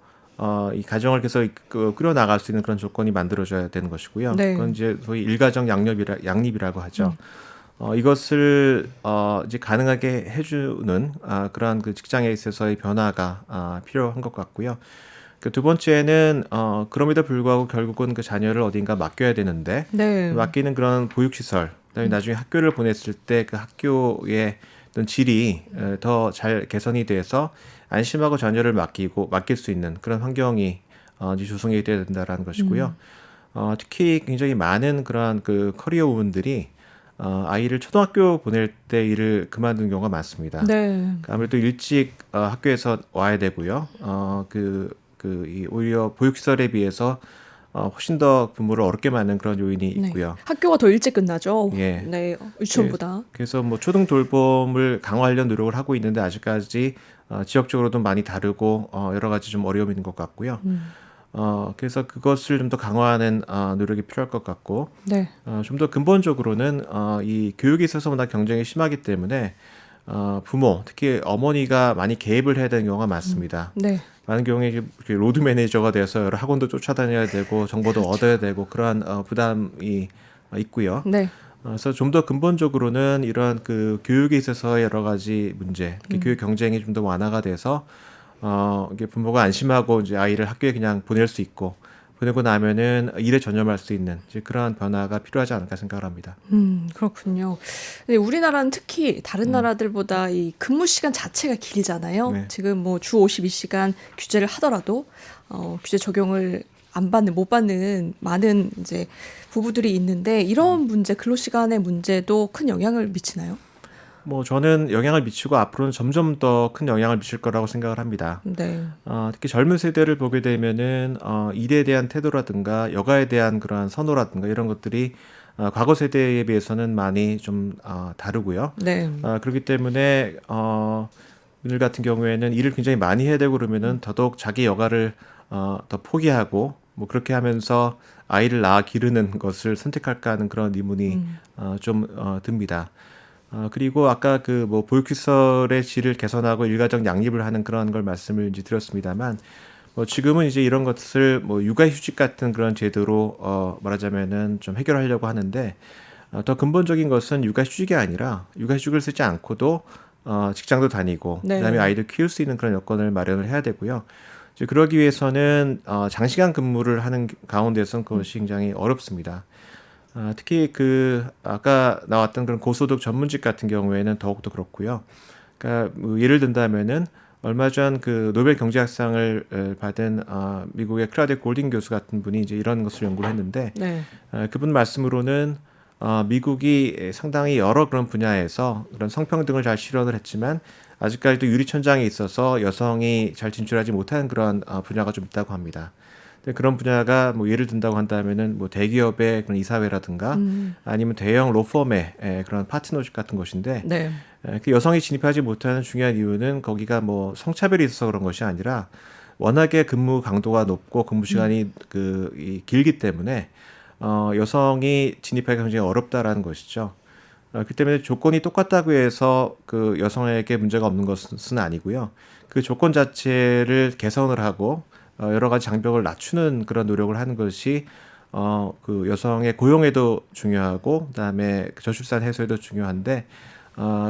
이 가정을 계속 꾸려 나갈 수 있는 그런 조건이 만들어져야 되는 것이고요. 네. 그건 이제 소위 일가정 양립이라고 하죠. 이것을 이제 가능하게 해주는 그러한 그 직장에 있어서의 변화가 필요한 것 같고요. 그 두 번째는 그럼에도 불구하고 결국은 그 자녀를 어딘가 맡겨야 되는데 네. 맡기는 그런 보육시설, 그다음에 나중에 학교를 보냈을 때 그 학교의 어떤 질이 더 잘 개선이 돼서 안심하고 자녀를 맡길 수 있는 그런 환경이 이제 조성이 돼야 된다라는 것이고요. 특히 굉장히 많은 그러한 그 커리어 우먼들이 아이를 초등학교 보낼 때 일을 그만두는 경우가 많습니다. 네. 그러니까 아무래도 일찍 학교에서 와야 되고요. 이 오히려 보육시설에 비해서 훨씬 더 부모를 어렵게 만드는 그런 요인이 네. 있고요. 학교가 더 일찍 끝나죠. 예. 네. 유치원보다. 그래서 뭐 초등 돌봄을 강화하려는 노력을 하고 있는데 아직까지 지역적으로도 많이 다르고 여러 가지 좀 어려움이 있는 것 같고요. 그래서 그것을 좀 더 강화하는 노력이 필요할 것 같고 네. 좀 더 근본적으로는 이 교육에 있어서 워낙 경쟁이 심하기 때문에 부모, 특히 어머니가 많이 개입을 해야 되는 경우가 많습니다. 네. 많은 경우에 이렇게 로드 매니저가 돼서 여러 학원도 쫓아다녀야 되고 정보도 얻어야 되고 그러한 부담이 있고요. 네. 그래서 좀 더 근본적으로는 이러한 그 교육에 있어서 여러 가지 문제, 특히 교육 경쟁이 좀 더 완화가 돼서 이게 부모가 안심하고 이제 아이를 학교에 그냥 보낼 수 있고 보내고 나면은 일에 전념할 수 있는 이제 그러한 변화가 필요하지 않을까 생각을 합니다. 그렇군요. 근데 우리나라는 특히 다른 나라들보다 이 근무 시간 자체가 길잖아요. 네. 지금 뭐 주 52시간 규제를 하더라도 규제 적용을 못 받는 많은 이제 부부들이 있는데 이런 문제, 근로 시간의 문제도 큰 영향을 미치나요? 뭐 저는 영향을 미치고 앞으로는 점점 더 큰 영향을 미칠 거라고 생각을 합니다. 네. 특히 젊은 세대를 보게 되면은 일에 대한 태도라든가 여가에 대한 그러한 선호라든가 이런 것들이 과거 세대에 비해서는 많이 좀 다르고요. 네. 그렇기 때문에 분들 같은 경우에는 일을 굉장히 많이 해야 되고 그러면은 더더욱 자기 여가를 더 포기하고 뭐 그렇게 하면서 아이를 낳아 기르는 것을 선택할까 하는 그런 의문이 좀 듭니다. 그리고 아까 그 뭐 보육시설의 질을 개선하고 일가정 양립을 하는 그런 걸 말씀을 이제 드렸습니다만, 뭐 지금은 이제 이런 것을 뭐 육아휴직 같은 그런 제도로 말하자면은 좀 해결하려고 하는데, 더 근본적인 것은 육아휴직이 아니라 육아휴직을 쓰지 않고도 직장도 다니고 그다음에 네. 아이들 키울 수 있는 그런 여건을 마련을 해야 되고요. 이제 그러기 위해서는 장시간 근무를 하는 가운데서는 그것이 굉장히 어렵습니다. 특히 그 아까 나왔던 그런 고소득 전문직 같은 경우에는 더욱더 그렇고요. 그러니까 뭐 예를 든다면은 얼마 전 그 노벨 경제학상을 받은 미국의 클라우드 골딩 교수 같은 분이 이제 이런 것을 연구를 했는데, 네. 그분 말씀으로는 미국이 상당히 여러 그런 분야에서 그런 성평등을 잘 실현을 했지만 아직까지도 유리천장이 있어서 여성이 잘 진출하지 못하는 그런 분야가 좀 있다고 합니다. 근데 그런 분야가 뭐 예를 든다고 한다면은 뭐 대기업의 그런 이사회라든가 아니면 대형 로펌의 그런 파트너십 같은 것인데, 네. 그 여성이 진입하지 못하는 중요한 이유는 거기가 뭐 성차별이 있어서 그런 것이 아니라 워낙에 근무 강도가 높고 근무 시간이 길기 때문에 여성이 진입하기가 굉장히 어렵다라는 것이죠. 그렇기 때문에 조건이 똑같다고 해서 그 여성에게 문제가 없는 것은 아니고요. 그 조건 자체를 개선을 하고 여러 가지 장벽을 낮추는 그런 노력을 하는 것이 그 여성의 고용에도 중요하고 그다음에 저출산 해소에도 중요한데,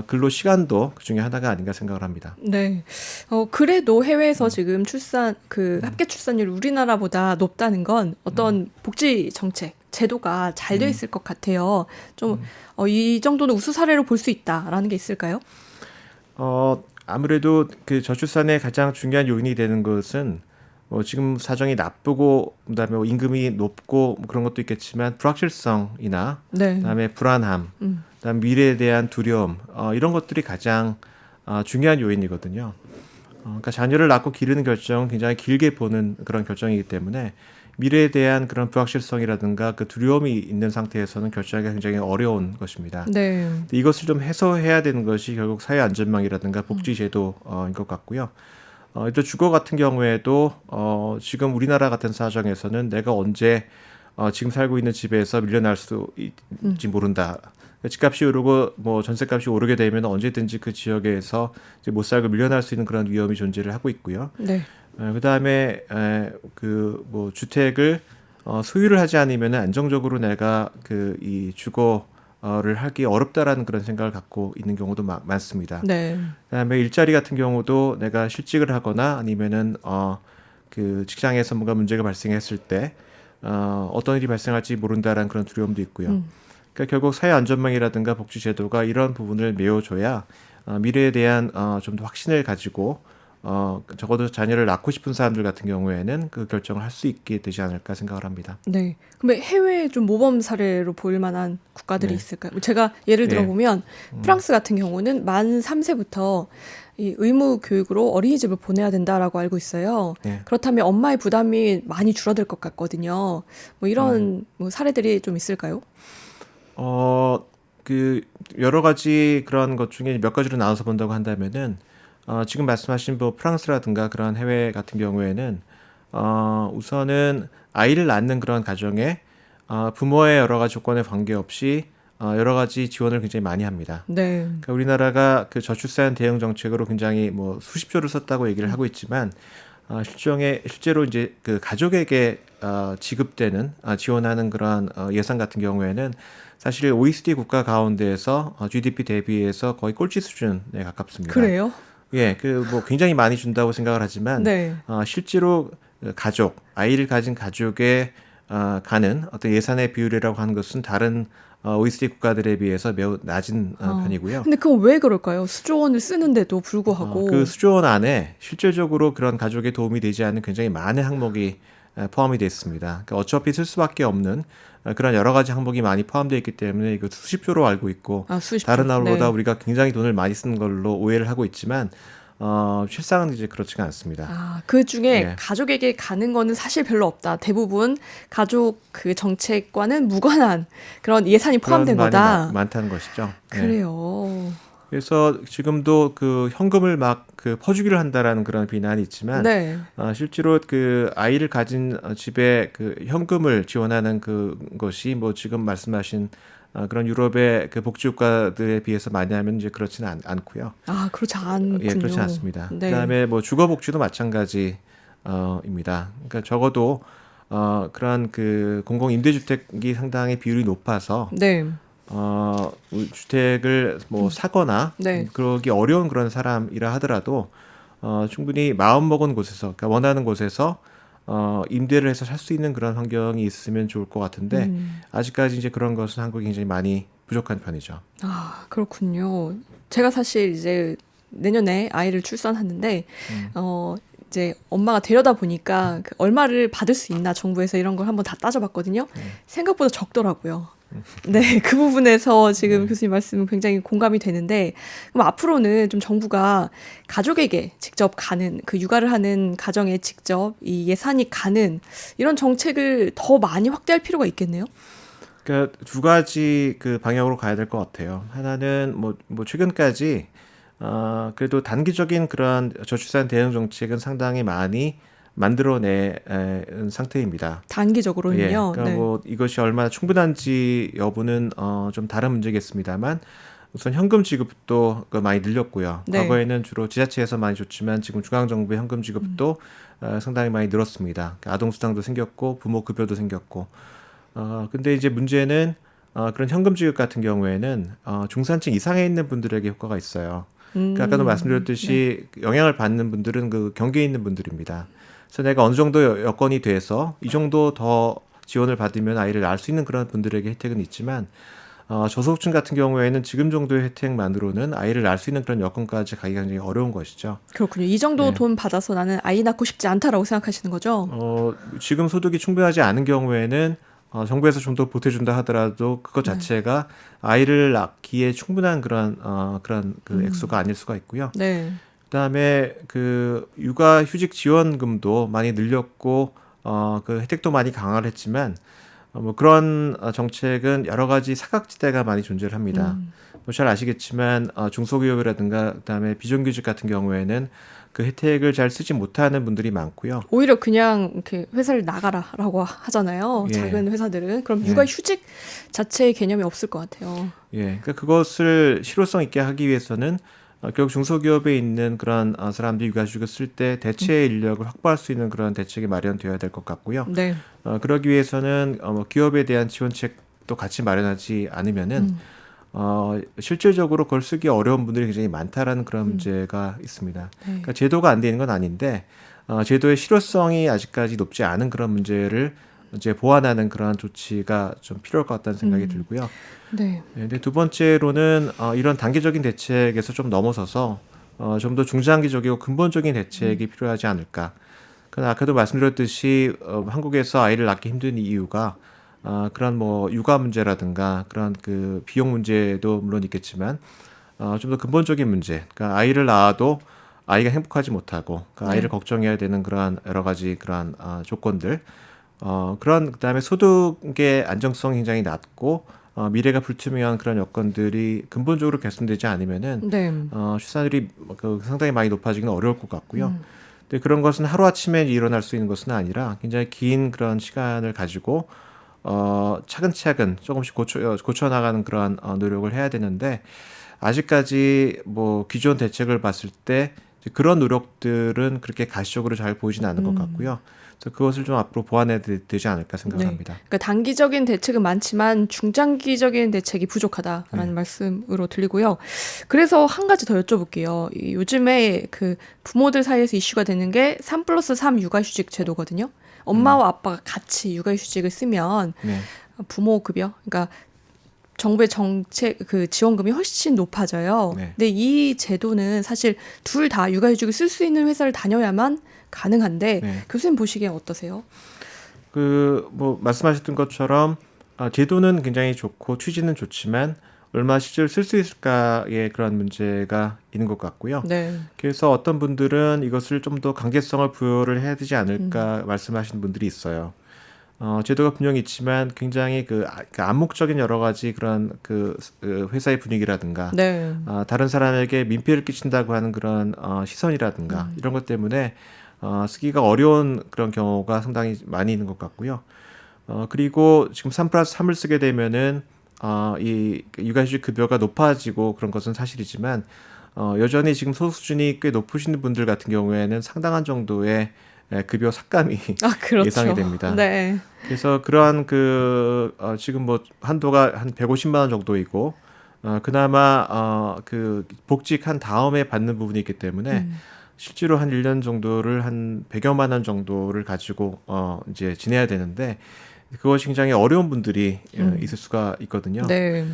근로 시간도 그 중에 하나가 아닌가 생각을 합니다. 네. 그래도 해외에서 지금 합계 출산율 우리나라보다 높다는 건 어떤 복지 정책, 제도가 잘 돼 있을 것 같아요. 좀, 이 정도는 우수 사례로 볼 수 있다라는 게 있을까요? 아무래도 그 저출산의 가장 중요한 요인이 되는 것은 지금 사정이 나쁘고 그다음에 뭐 임금이 높고 뭐 그런 것도 있겠지만 불확실성이나 네. 그다음에 불안함, 그다음 미래에 대한 두려움, 이런 것들이 가장 중요한 요인이거든요. 그러니까 자녀를 낳고 기르는 결정은 굉장히 길게 보는 그런 결정이기 때문에 미래에 대한 그런 불확실성이라든가 그 두려움이 있는 상태에서는 결정하기가 굉장히 어려운 것입니다. 네. 근데 이것을 좀 해소해야 되는 것이 결국 사회 안전망이라든가 복지 제도인 것 같고요. 또 주거 같은 경우에도 지금 우리나라 같은 사정에서는 내가 언제 지금 살고 있는 집에서 밀려날 수 있지 모른다. 집값이 오르고 뭐 전세값이 오르게 되면 언제든지 그 지역에서 이제 못 살고 밀려날 수 있는 그런 위험이 존재를 하고 있고요. 네. 그다음에 그 뭐 주택을 소유를 하지 않으면 안정적으로 내가 그 이 주거를 하기 어렵다라는 그런 생각을 갖고 있는 경우도 많습니다. 네. 그다음에 일자리 같은 경우도 내가 실직을 하거나 아니면은 그 직장에서 뭔가 문제가 발생했을 때 어떤 일이 발생할지 모른다라는 그런 두려움도 있고요. 그러니까 결국 사회 안전망이라든가 복지 제도가 이런 부분을 메워줘야 미래에 대한 좀 더 확신을 가지고 적어도 자녀를 낳고 싶은 사람들 같은 경우에는 그 결정을 할 수 있게 되지 않을까 생각을 합니다. 네. 그럼 해외 좀 모범 사례로 보일 만한 국가들이 네. 있을까요? 제가 예를 네. 들어보면 프랑스 같은 경우는 만 3세부터 이 의무 교육으로 어린이집을 보내야 된다라고 알고 있어요. 네. 그렇다면 엄마의 부담이 많이 줄어들 것 같거든요. 뭐 이런 뭐 사례들이 좀 있을까요? 그 여러 가지 그런 것 중에 몇 가지로 나눠서 본다고 한다면은 지금 말씀하신 뭐 프랑스라든가 그런 해외 같은 경우에는 우선은 아이를 낳는 그런 가정에 부모의 여러 가지 조건에 관계없이 여러 가지 지원을 굉장히 많이 합니다. 네. 그러니까 우리나라가 그 저출산 대응 정책으로 굉장히 뭐 수십 조를 썼다고 얘기를 하고 있지만 실제로 이제 그 가족에게 지급되는 지원하는 그런 예산 같은 경우에는 사실 OECD 국가 가운데에서 GDP 대비해서 거의 꼴찌 수준에 가깝습니다. 그래요? 예, 그 뭐 굉장히 많이 준다고 생각을 하지만 네. 실제로 가족, 아이를 가진 가족에 가는 어떤 예산의 비율이라고 하는 것은 다른 OECD 국가들에 비해서 매우 낮은 편이고요. 근데 그건 왜 그럴까요? 수조 원을 쓰는데도 불구하고. 그 수조 원 안에 실질적으로 그런 가족에 도움이 되지 않는 굉장히 많은 항목이 포함이 되어 있습니다. 그러니까 어차피 쓸 수밖에 없는 그런 여러 가지 항목이 많이 포함되어 있기 때문에 이거 수십조로 알고 있고 수십조. 다른 나라보다 네. 우리가 굉장히 돈을 많이 쓰는 걸로 오해를 하고 있지만 실상은 이제 그렇지가 않습니다. 그 중에 네. 가족에게 가는 거는 사실 별로 없다. 대부분 가족 그 정책과는 무관한 그런 예산이 그런 포함된 말이 거다. 많다는 것이죠. 네. 그래요. 그래서 지금도 그 현금을 막 그 퍼주기를 한다라는 그런 비난이 있지만 네. 실제로 그 아이를 가진 집에 그 현금을 지원하는 그것이 뭐 지금 말씀하신 그런 유럽의 그 복지국가들에 비해서 많이 하면 이제 그렇지는 않고요. 아, 그렇지 예, 그렇지 않군요. 않습니다. 네. 그다음에 뭐 주거복지도 마찬가지 입니다. 그러니까 적어도 그런 그 공공임대주택이 상당히 비율이 높아서 네. 주택을 뭐 사거나 네. 그러기 어려운 그런 사람이라 하더라도 충분히 마음 먹은 곳에서, 그러니까 원하는 곳에서 임대를 해서 살 수 있는 그런 환경이 있으면 좋을 것 같은데 아직까지 이제 그런 것은 한국이 굉장히 많이 부족한 편이죠. 아, 그렇군요. 제가 사실 이제 내년에 아이를 출산하는데, 이제 엄마가 되려다 보니까 그 얼마를 받을 수 있나 정부에서 이런 걸 한번 다 따져봤거든요. 생각보다 적더라고요. 네, 그 부분에서 지금 교수님 말씀은 굉장히 공감이 되는데, 그럼 앞으로는 좀 정부가 가족에게 직접 가는, 그 육아를 하는 가정에 직접 이 예산이 가는 이런 정책을 더 많이 확대할 필요가 있겠네요. 그러니까 두 가지 그 방향으로 가야 될 것 같아요. 하나는 뭐 최근까지 그래도 단기적인 그런 저출산 대응 정책은 상당히 많이 만들어낸 상태입니다. 예, 단기적으로는요. 그러니까 네. 뭐 이것이 얼마나 충분한지 여부는 좀 다른 문제겠습니다만 우선 현금 지급도 많이 늘렸고요. 네. 과거에는 주로 지자체에서 많이 줬지만 지금 중앙정부의 현금 지급도 상당히 많이 늘었습니다. 그러니까 아동수당도 생겼고 부모급여도 생겼고 근데 이제 문제는 그런 현금 지급 같은 경우에는 중산층 이상에 있는 분들에게 효과가 있어요. 그러니까 아까도 네. 말씀드렸듯이 영향을 받는 분들은 그 경계에 있는 분들입니다. 그래서 내가 어느 정도 여건이 돼서 이 정도 더 지원을 받으면 아이를 낳을 수 있는 그런 분들에게 혜택은 있지만 저소득층 같은 경우에는 지금 정도의 혜택만으로는 아이를 낳을 수 있는 그런 여건까지 가기가 굉장히 어려운 것이죠. 그렇군요. 이 정도 예. 돈 받아서 나는 아이 낳고 싶지 않다라고 생각하시는 거죠? 지금 소득이 충분하지 않은 경우에는 정부에서 좀 더 보태준다 하더라도 그것 네. 자체가 아이를 낳기에 충분한 그런 그 액수가 아닐 수가 있고요. 네. 그다음에 그 육아휴직 지원금도 많이 늘렸고 그 혜택도 많이 강화를 했지만 뭐 그런 정책은 여러 가지 사각지대가 많이 존재를 합니다. 뭐 잘 아시겠지만 중소기업이라든가 그다음에 비정규직 같은 경우에는 그 혜택을 잘 쓰지 못하는 분들이 많고요. 오히려 그냥 이렇게 회사를 나가라라고 하잖아요. 예. 작은 회사들은. 그럼 예. 육아휴직 자체의 개념이 없을 것 같아요. 예, 그러니까 그것을 실효성 있게 하기 위해서는 결국 중소기업에 있는 그런 사람들이 육아휴직을 쓸 때 대체 인력을 확보할 수 있는 그런 대책이 마련되어야 될 것 같고요. 네. 그러기 위해서는 뭐 기업에 대한 지원책도 같이 마련하지 않으면은 실질적으로 그걸 쓰기 어려운 분들이 굉장히 많다라는 그런 문제가 있습니다. 네. 그러니까 제도가 안 되는 건 아닌데 제도의 실효성이 아직까지 높지 않은 그런 문제를 이제 보완하는 그런 조치가 좀 필요할 것 같다는 생각이 들고요. 네. 네, 근데 두 번째로는 이런 단기적인 대책에서 좀 넘어서서 좀 더 중장기적이고 근본적인 대책이 필요하지 않을까. 그러나 아까도 말씀드렸듯이 한국에서 아이를 낳기 힘든 이유가 그런 뭐 육아 문제라든가 그런 그 비용 문제도 물론 있겠지만 좀 더 근본적인 문제. 그러니까 아이를 낳아도 아이가 행복하지 못하고 그 아이를 네. 걱정해야 되는 그러한 여러 가지 그러한 조건들. 그런 그다음에 소득의 안정성이 굉장히 낮고 미래가 불투명한 그런 여건들이 근본적으로 개선되지 않으면은 네. 출산율이 그 상당히 많이 높아지기는 어려울 것 같고요. 근데 그런 것은 하루아침에 일어날 수 있는 것은 아니라 굉장히 긴 그런 시간을 가지고 차근차근 조금씩 고쳐 나가는 그런 노력을 해야 되는데 아직까지 뭐 기존 대책을 봤을 때 이제 그런 노력들은 그렇게 가시적으로 잘 보이지는 않는 것 같고요. 그래서 그것을 좀 앞으로 보완해야 되지 않을까 생각을 네. 합니다. 그러니까 단기적인 대책은 많지만 중장기적인 대책이 부족하다라는 말씀으로 들리고요. 그래서 한 가지 더 여쭤볼게요. 요즘에 그 부모들 사이에서 이슈가 되는 게 3+3 육아휴직 제도거든요. 엄마와 아빠가 같이 육아휴직을 쓰면 네. 부모 급여, 그러니까 정부의 정책 그 지원금이 훨씬 높아져요. 네. 근데 이 제도는 사실 둘 다 육아휴직을 쓸 수 있는 회사를 다녀야만 가능한데 네. 교수님 보시기엔 어떠세요? 뭐 말씀하셨던 것처럼 제도는 굉장히 좋고 취지는 좋지만 얼마 실제로 쓸 수 있을까의 그런 문제가 있는 것 같고요. 네. 그래서 어떤 분들은 이것을 좀 더 강제성을 부여를 해야 되지 않을까 말씀하시는 분들이 있어요. 제도가 분명히 있지만 굉장히 그 암묵적인 여러 가지 그런 그 회사의 분위기라든가 네. 다른 사람에게 민폐를 끼친다고 하는 그런 시선이라든가 이런 것 때문에 쓰기가 어려운 그런 경우가 상당히 많이 있는 것 같고요. 그리고 지금 3+3을 쓰게 되면은 이 육아휴직 급여가 높아지고 그런 것은 사실이지만 여전히 지금 소득 수준이 꽤 높으신 분들 같은 경우에는 상당한 정도의 급여 삭감이 그렇죠. 예상이 됩니다. 네. 그래서 그러한 지금 뭐 한도가 한 150만 원 정도이고 그나마 그 복직한 다음에 받는 부분이 있기 때문에 실제로 한 1년 정도를 한 100여만 원 정도를 가지고 이제 지내야 되는데 그것이 굉장히 어려운 분들이 있을 수가 있거든요. 네.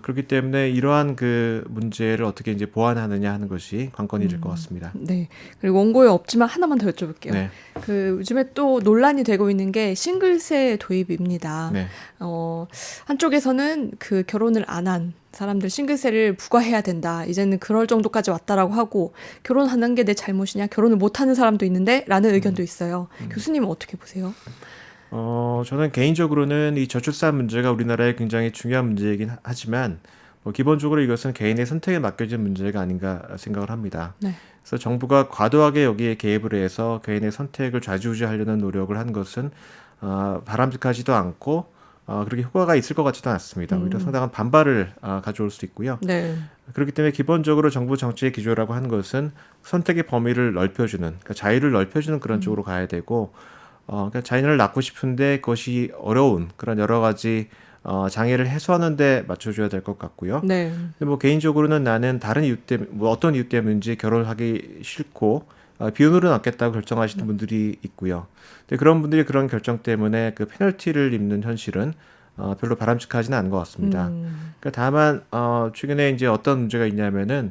그렇기 때문에 이러한 그 문제를 어떻게 이제 보완하느냐 하는 것이 관건이 될 것 같습니다. 네. 그리고 원고에 없지만 하나만 더 여쭤볼게요. 네. 그 요즘에 또 논란이 되고 있는 게 싱글세 도입입니다. 네. 한쪽에서는 그 결혼을 안 한 사람들 싱글세를 부과해야 된다. 이제는 그럴 정도까지 왔다라고 하고 결혼하는 게 내 잘못이냐? 결혼을 못 하는 사람도 있는데 라는 의견도 있어요. 교수님은 어떻게 보세요? 저는 개인적으로는 이 저출산 문제가 우리나라에 굉장히 중요한 문제이긴 하지만 기본적으로 이것은 개인의 선택에 맡겨진 문제가 아닌가 생각을 합니다. 네. 그래서 정부가 과도하게 여기에 개입을 해서 개인의 선택을 좌지우지하려는 노력을 한 것은 바람직하지도 않고 그렇게 효과가 있을 것 같지도 않습니다. 오히려 상당한 반발을 가져올 수 있고요. 네. 그렇기 때문에 기본적으로 정부 정책의 기조라고 하는 것은 선택의 범위를 넓혀주는, 그러니까 자유를 넓혀주는 그런 쪽으로 가야 되고, 그러니까 자녀를 낳고 싶은데 그것이 어려운 그런 여러 가지 장애를 해소하는데 맞춰줘야 될 것 같고요. 네. 근데 뭐 개인적으로는 나는 다른 이유 때문에 뭐 어떤 이유 때문인지 결혼을 하기 싫고 비혼으로 낳겠다고 결정하시는 분들이 있고요. 근데 그런 분들이 그런 결정 때문에 그 페널티를 입는 현실은 별로 바람직하지는 않은 것 같습니다. 그러니까 다만 최근에 이제 어떤 문제가 있냐면은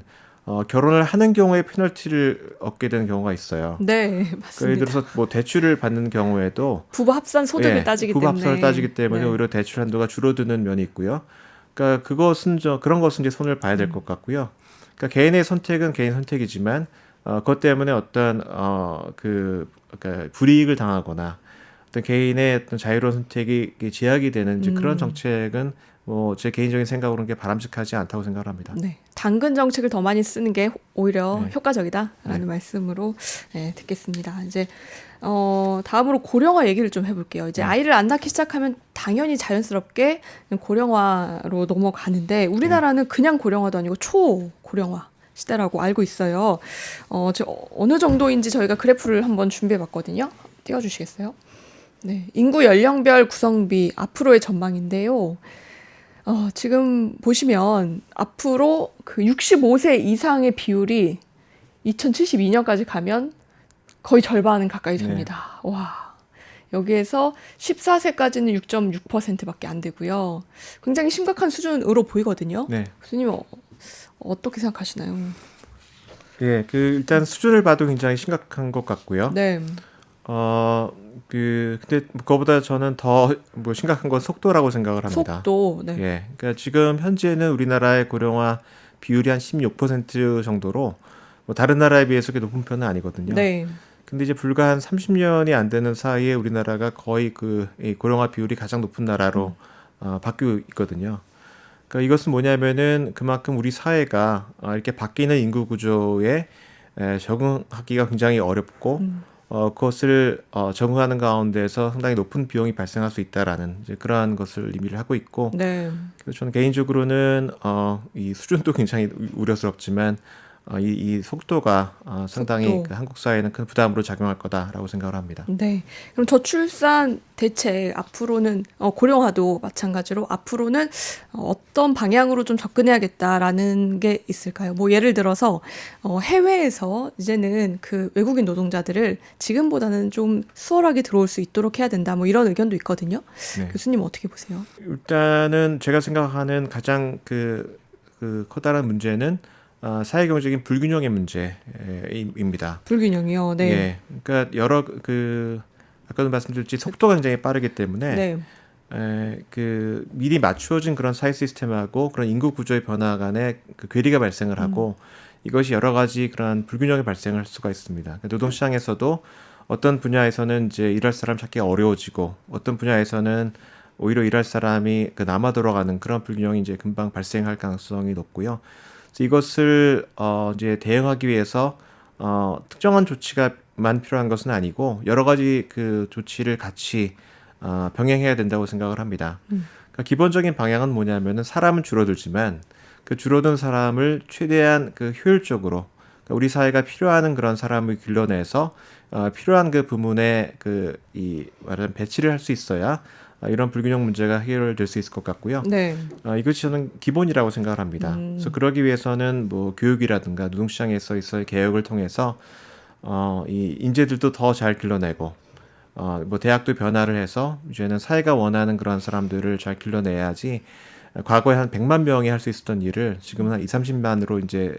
결혼을 하는 경우에 페널티를 얻게 되는 경우가 있어요. 네, 예를 맞습니다. 들어서 뭐 대출을 받는 경우에도 부부 합산 소득을 따지기 부부 때문에. 합산을 따지기 때문에 네. 오히려 대출 한도가 줄어드는 면이 있고요. 그러니까 그런 것은 이제 손을 봐야 될 것 같고요. 그러니까 개인의 선택은 개인 선택이지만 그것 때문에 어떤 그러니까 불이익을 당하거나 어떤 개인의 어떤 자유로운 선택이 제약이 되는 이제 그런 정책은 뭐 제 개인적인 생각으로는 게 바람직하지 않다고 생각을 합니다. 네. 당근 정책을 더 많이 쓰는 게 오히려 네. 효과적이다라는 네. 말씀으로 듣겠습니다. 이제 다음으로 고령화 얘기를 좀 해볼게요. 이제 네. 아이를 안 낳기 시작하면 당연히 자연스럽게 고령화로 넘어가는데 우리나라는 그냥 고령화도 아니고 초고령화 시대라고 알고 있어요. 어느 정도인지 저희가 그래프를 한번 준비해봤거든요. 띄워주시겠어요? 네, 인구 연령별 구성비 앞으로의 전망인데요. 지금 보시면 앞으로 그 65세 이상의 비율이 2072년까지 가면 거의 절반 가까이 됩니다. 와. 여기에서 14세까지는 6.6%밖에 안 되고요. 굉장히 심각한 수준으로 보이거든요. 네. 교수님 어떻게 생각하시나요? 예, 일단 수준을 봐도 굉장히 심각한 것 같고요. 네. 근데 그거보다 저는 더 뭐 심각한 건 속도라고 생각을 합니다. 속도. 네. 예, 그러니까 지금 현재는 우리나라의 고령화 비율이 한 16% 정도로 뭐 다른 나라에 비해서 그렇게 높은 편은 아니거든요. 네. 근데 이제 불과 한 30년이 안 되는 사이에 우리나라가 거의 이 고령화 비율이 가장 높은 나라로 바뀌고 있거든요. 그러니까 이것은 뭐냐면은 그만큼 우리 사회가 이렇게 바뀌는 인구 구조에 적응하기가 굉장히 어렵고 그것을 적응하는 가운데서 상당히 높은 비용이 발생할 수 있다라는 이제 그러한 것을 의미를 하고 있고, 네. 그래서 저는 개인적으로는 이 수준도 굉장히 우려스럽지만 이 속도가 상당히 속도. 그 한국 사회에는 큰 부담으로 작용할 거다라고 생각을 합니다. 네. 그럼 저출산 대책 앞으로는 고령화도 마찬가지로 앞으로는 어떤 방향으로 좀 접근해야겠다라는 게 있을까요? 뭐 예를 들어서 해외에서 이제는 그 외국인 노동자들을 지금보다는 좀 수월하게 들어올 수 있도록 해야 된다. 뭐 이런 의견도 있거든요. 네. 교수님 어떻게 보세요? 일단은 제가 생각하는 가장 그 커다란 문제는 사회경제적인 불균형의 문제입니다. 불균형이요. 네. 예, 그러니까 아까도 말씀드렸지 속도가 굉장히 빠르기 때문에 네. 미리 맞추어진 그런 사회 시스템하고 그런 인구 구조의 변화 간에 그 괴리가 발생을 하고 이것이 여러 가지 그런 불균형이 발생할 수가 있습니다. 노동시장에서도 어떤 분야에서는 이제 일할 사람 찾기가 어려워지고 어떤 분야에서는 오히려 일할 사람이 남아 돌아가는 그런 불균형이 이제 금방 발생할 가능성이 높고요. 그래서 이것을 이제 대응하기 위해서 특정한 조치가만 필요한 것은 아니고 여러 가지 그 조치를 같이 병행해야 된다고 생각을 합니다. 그러니까 기본적인 방향은 뭐냐면은 사람은 줄어들지만 그 줄어든 사람을 최대한 그 효율적으로 그러니까 우리 사회가 필요한 그런 사람을 길러내서 필요한 그 부문에 이 말하자면 배치를 할 수 있어야 이런 불균형 문제가 해결될 수 있을 것 같고요. 네. 이것이 저는 기본이라고 생각을 합니다. 그래서 그러기 위해서는 뭐 교육이라든가 노동시장에서의 개혁을 통해서 이 인재들도 더 잘 길러내고 뭐 대학도 변화를 해서 이제는 사회가 원하는 그런 사람들을 잘 길러내야지 과거에 한 100만 명이 할 수 있었던 일을 지금은 한 20-30만으로 이제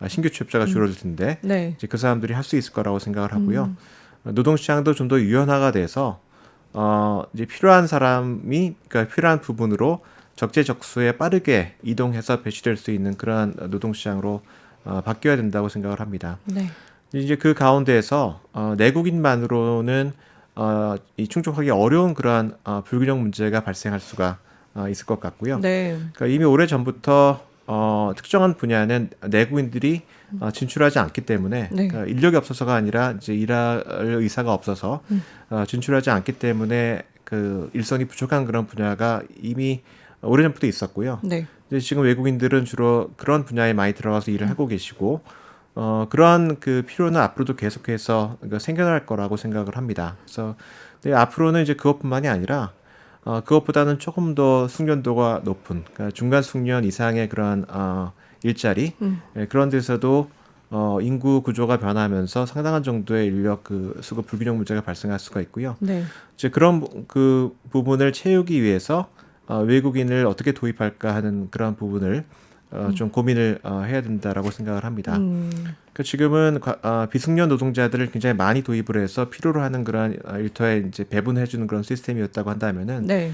신규 취업자가 줄어들 텐데 네. 이제 그 사람들이 할 수 있을 거라고 생각을 하고요. 노동시장도 좀 더 유연화가 돼서 이제 필요한 사람이 그러니까 필요한 부분으로 적재적소에 빠르게 이동해서 배치될 수 있는 그러한 노동시장으로 바뀌어야 된다고 생각을 합니다. 네. 이제 그 가운데에서 내국인만으로는 이 충족하기 어려운 그러한 불균형 문제가 발생할 수가 있을 것 같고요. 네. 그러니까 이미 오래 전부터 특정한 분야는 내국인들이 진출하지 않기 때문에 네. 그러니까 인력이 없어서가 아니라 이제 일할 의사가 없어서 진출하지 않기 때문에 그 일선이 부족한 그런 분야가 이미 오래 전부터 있었고요. 네. 이제 지금 외국인들은 주로 그런 분야에 많이 들어가서 일을 하고 계시고 그러한 그 필요는 앞으로도 계속해서 생겨날 거라고 생각을 합니다. 그래서 근데 앞으로는 이제 그것뿐만이 아니라 그것보다는 조금 더 숙련도가 높은 그러니까 중간 숙련 이상의 그런 일자리 그런 데서도 인구 구조가 변하면서 상당한 정도의 인력 그 수급 불균형 문제가 발생할 수가 있고요. 네. 이제 그런 그 부분을 채우기 위해서 외국인을 어떻게 도입할까 하는 그런 부분을 좀 고민을 해야 된다라고 생각을 합니다. 그 지금은 비숙련 노동자들을 굉장히 많이 도입을 해서 필요로 하는 그런 일터에 이제 배분해주는 그런 시스템이었다고 한다면은 네.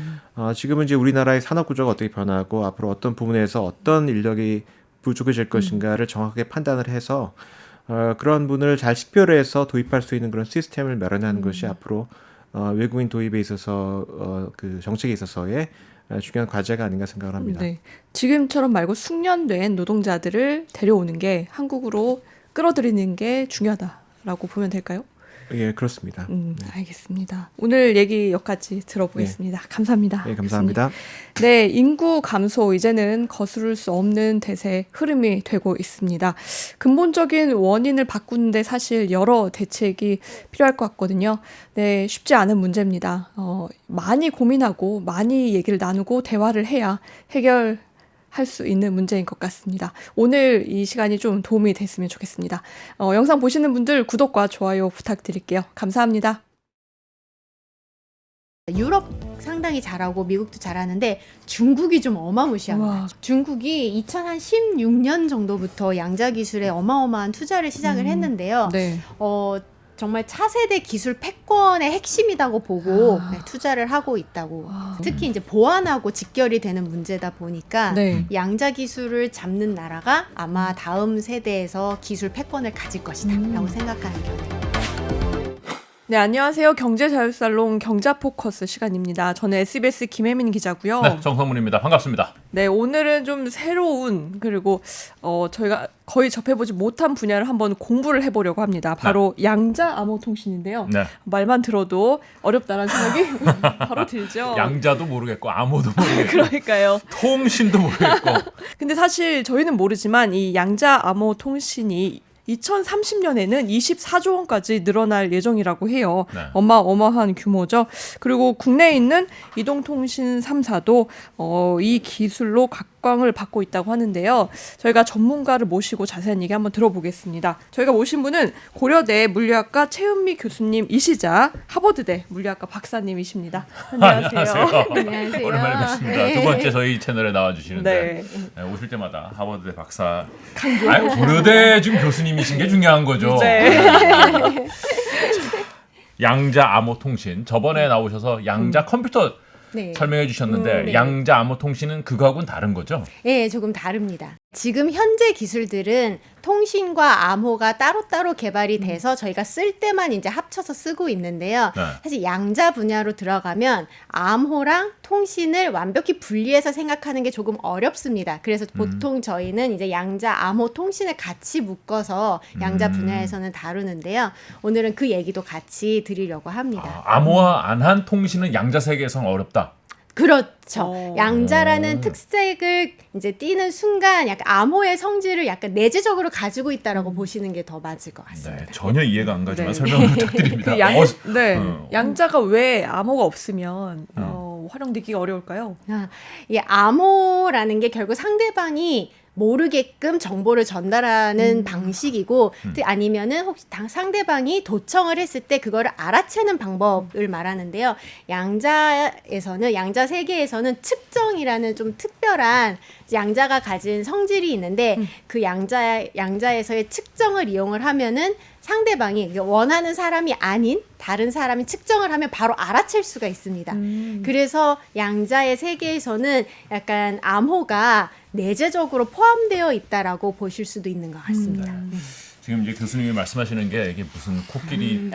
지금은 이제 우리나라의 산업 구조가 어떻게 변하고 앞으로 어떤 부분에서 어떤 인력이 부족해질 것인가를 정확하게 판단을 해서 그런 분을 잘 식별해서 도입할 수 있는 그런 시스템을 마련하는 것이 앞으로 외국인 도입에 있어서 그 정책에 있어서의 중요한 과제가 아닌가 생각을 합니다. 네. 지금처럼 말고 숙련된 노동자들을 데려오는 게 한국으로 끌어들이는 게 중요하다라고 보면 될까요? 예, 그렇습니다. 알겠습니다. 오늘 얘기 여기까지 들어보겠습니다. 감사합니다. 네, 감사합니다. 네, 인구 감소 이제는 거스를 수 없는 대세 흐름이 되고 있습니다. 근본적인 원인을 바꾸는데 사실 여러 대책이 필요할 것 같거든요. 네, 쉽지 않은 문제입니다. 많이 고민하고 많이 얘기를 나누고 대화를 해야 해결할 수 있는 문제인 것 같습니다. 오늘 이 시간이 좀 도움이 됐으면 좋겠습니다. 영상 보시는 분들 구독과 좋아요 부탁드릴게요. 감사합니다. 유럽 상당히 잘하고 미국도 잘하는데 중국이 좀 어마무시합니다. 와. 중국이 2016년 정도부터 양자 기술에 어마어마한 투자를 시작을 했는데요. 네. 정말 차세대 기술 패권의 핵심이라고 보고 아. 네, 투자를 하고 있다고. 와. 특히 이제 보안하고 직결이 되는 문제다 보니까 네. 양자 기술을 잡는 나라가 아마 다음 세대에서 기술 패권을 가질 것이다 라고 생각하는 견해입니다. 네, 안녕하세요. 경제자유살롱 경자포커스 시간입니다. 저는 SBS 김혜민 기자고요. 네, 정성문입니다. 반갑습니다. 네, 오늘은 좀 새로운 그리고 저희가 거의 접해보지 못한 분야를 한번 공부를 해보려고 합니다. 바로 양자 암호통신인데요. 네. 말만 들어도 어렵다는 생각이 바로 들죠. 양자도 모르겠고 암호도 모르겠고 그러니까요. 통신도 모르겠고 근데 사실 저희는 모르지만 이 양자 암호통신이 2030년에는 24조 원까지 늘어날 예정이라고 해요. 네. 어마어마한 규모죠. 그리고 국내에 있는 이동통신 3사도 이 기술로 각광을 받고 있다고 하는데요. 저희가 전문가를 모시고 자세한 얘기 한번 들어보겠습니다. 저희가 모신 분은 고려대 물리학과 최은미 교수님이시자 하버드대 물리학과 박사님이십니다. 안녕하세요. 안녕하세요. 오랜만에 뵙습니다. 네. 두 번째 저희 채널에 나와주시는데 네. 오실 때마다 하버드대 박사 아니 고려대 지금 교수님이신 게 중요한 거죠. 네. 양자 암호 통신 저번에 나오셔서 양자 컴퓨터 네. 설명해 주셨는데 네. 양자 암호 통신은 그거하고는 다른 거죠? 네, 조금 다릅니다. 지금 현재 기술들은 통신과 암호가 따로따로 개발이 돼서 저희가 쓸 때만 이제 합쳐서 쓰고 있는데요. 네. 사실 양자 분야로 들어가면 암호랑 통신을 완벽히 분리해서 생각하는 게 조금 어렵습니다. 그래서 보통 저희는 이제 양자, 암호, 통신을 같이 묶어서 양자 분야에서는 다루는데요. 오늘은 그 얘기도 같이 드리려고 합니다. 암호화 안 한 통신은 양자 세계에서는 어렵다. 그렇죠. 양자라는 특색을 이제 띠는 순간 약간 암호의 성질을 약간 내재적으로 가지고 있다라고 보시는 게 더 맞을 것 같습니다. 네, 전혀 이해가 안 가지만 네. 설명을 부탁드립니다. 그 네. 어. 양자가 왜 암호가 없으면 활용되기가 어려울까요? 이 암호라는 게 결국 상대방이 모르게끔 정보를 전달하는 방식이고 아니면은 혹시 상대방이 도청을 했을 때 그거를 알아채는 방법을 말하는데요. 양자에서는 양자 세계에서는 측정이라는 좀 특별한 양자가 가진 성질이 있는데 그 양자에서의 측정을 이용을 하면은 상대방이 원하는 사람이 아닌 다른 사람이 측정을 하면 바로 알아챌 수가 있습니다. 그래서 양자의 세계에서는 약간 암호가 내재적으로 포함되어 있다라고 보실 수도 있는 것 같습니다. 지금 이제 교수님이 말씀하시는 게 이게 무슨 코끼리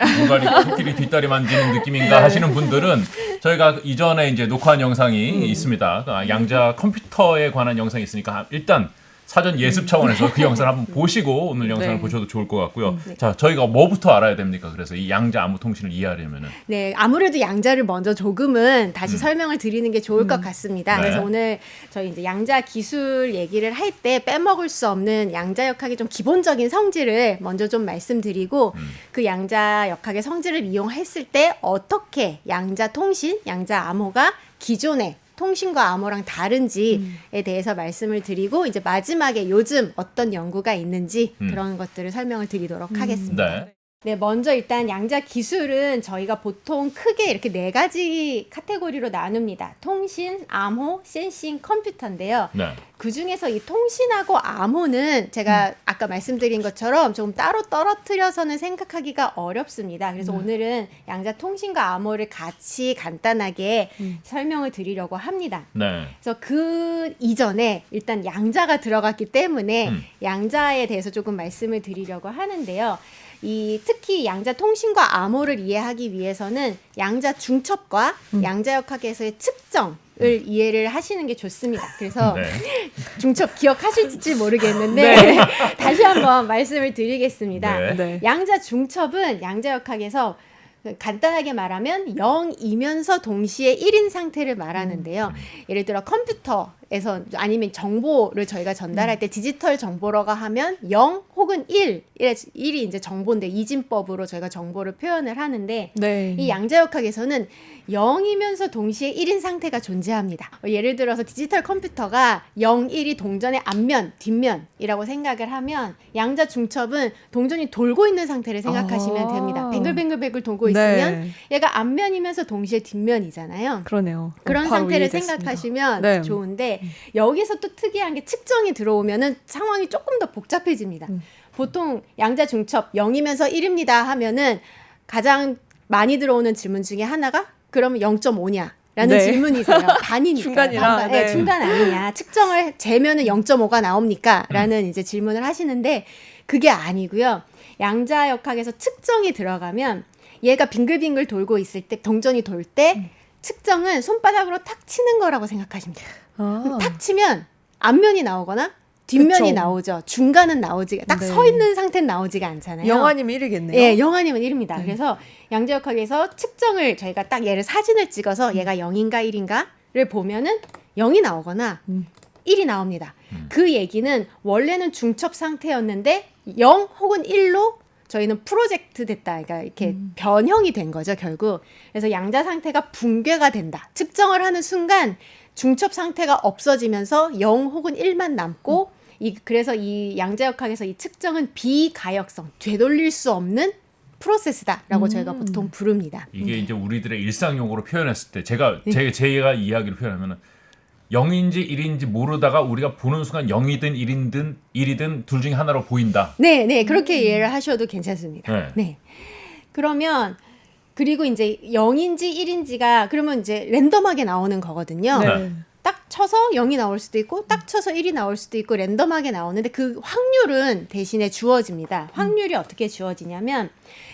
뒷다리 만지는 느낌인가 하시는 분들은 저희가 이전에 이제 녹화한 영상이 있습니다. 양자 컴퓨터에 관한 영상이 있으니까 일단 사전 예습 차원에서 그 영상을 한번 보시고 오늘 영상을 네. 보셔도 좋을 것 같고요. 자, 저희가 뭐부터 알아야 됩니까? 그래서 이 양자 암호 통신을 이해하려면은 네, 아무래도 양자를 먼저 조금은 다시 설명을 드리는 게 좋을 것 같습니다. 네. 그래서 오늘 저희 이제 양자 기술 얘기를 할 때 빼먹을 수 없는 양자 역학의 좀 기본적인 성질을 먼저 좀 말씀드리고 그 양자 역학의 성질을 이용했을 때 어떻게 양자 통신, 양자 암호가 기존의 통신과 암호랑 다른지에 대해서 말씀을 드리고 이제 마지막에 요즘 어떤 연구가 있는지 그런 것들을 설명을 드리도록 하겠습니다. 네. 네, 먼저 일단 양자 기술은 저희가 보통 크게 이렇게 4가지 카테고리로 나눕니다. 통신, 암호, 센싱, 컴퓨터인데요. 네. 그 중에서 이 통신하고 암호는 제가 아까 말씀드린 것처럼 조금 따로 떨어뜨려서는 생각하기가 어렵습니다. 그래서 오늘은 양자 통신과 암호를 같이 간단하게 설명을 드리려고 합니다. 네. 그래서 그 이전에 일단 양자가 들어갔기 때문에 양자에 대해서 조금 말씀을 드리려고 하는데요. 특히 양자 통신과 암호를 이해하기 위해서는 양자 중첩과 양자 역학에서의 측정을 이해를 하시는 게 좋습니다. 그래서 네. 중첩 기억하실지 모르겠는데 다시 한번 말씀을 드리겠습니다. 네. 네. 양자 중첩은 양자 역학에서 간단하게 말하면 0이면서 동시에 1인 상태를 말하는데요. 예를 들어 컴퓨터에서 아니면 정보를 저희가 전달할 때 디지털 정보라고 하면 0 혹은 1, 1이 이제 정보인데 이진법으로 저희가 정보를 표현을 하는데 네. 이 양자역학에서는 0이면서 동시에 1인 상태가 존재합니다. 예를 들어서 디지털 컴퓨터가 0, 1이 동전의 앞면, 뒷면이라고 생각을 하면 양자 중첩은 동전이 돌고 있는 상태를 생각하시면 됩니다. 뱅글뱅글 돌고 있으면 얘가 앞면이면서 동시에 뒷면이잖아요. 그러네요. 그런 바로 상태를 이해됐습니다. 생각하시면 네. 좋은데 여기서 또 특이한 게 측정이 들어오면은 상황이 조금 더 복잡해집니다. 보통 양자 중첩 0이면서 1입니다 하면은 가장 많이 들어오는 질문 중에 하나가 그러면 0.5냐? 라는 네. 질문이세요. 반이니까. 중간이라, 반반. 네, 네. 중간 아니냐. 측정을 재면은 0.5가 나옵니까? 라는 이제 질문을 하시는데 그게 아니고요. 양자 역학에서 측정이 들어가면 얘가 빙글빙글 돌고 있을 때 동전이 돌 때 측정은 손바닥으로 탁 치는 거라고 생각하시면 돼요. 아. 탁 치면 앞면이 나오거나 뒷면이 그쵸. 나오죠. 중간은 나오지가 딱 네. 서 있는 상태는 나오지가 않잖아요. 0 아니면 1이겠네요. 예, 0 아니면 1입니다. 그래서 양자역학에서 측정을 저희가 딱 얘를 사진을 찍어서 얘가 0인가 1인가를 보면은 0이 나오거나 1이 나옵니다. 그 얘기는 원래는 중첩 상태였는데 0 혹은 1로 저희는 프로젝트 됐다. 그러니까 이렇게 변형이 된 거죠, 결국. 그래서 양자 상태가 붕괴가 된다. 측정을 하는 순간 중첩 상태가 없어지면서 0 혹은 1만 남고 그래서 이 양자역학에서 이 측정은 비가역성, 되돌릴 수 없는 프로세스다라고 저희가 보통 부릅니다. 이게 이제 우리들의 일상 용어로 표현했을 때 제가 이야기를 표현하면은 0인지 1인지 모르다가 우리가 보는 순간 0이든 1이든 둘 중에 하나로 보인다. 네, 네. 그렇게 이해를 하셔도 괜찮습니다. 네. 네. 그러면 그리고 이제 0인지 1인지가 그러면 이제 랜덤하게 나오는 거거든요. 네. 딱 쳐서 0이 나올 수도 있고 딱 쳐서 1이 나올 수도 있고 랜덤하게 나오는데 그 확률은 대신에 주어집니다. 확률이 어떻게 주어지냐면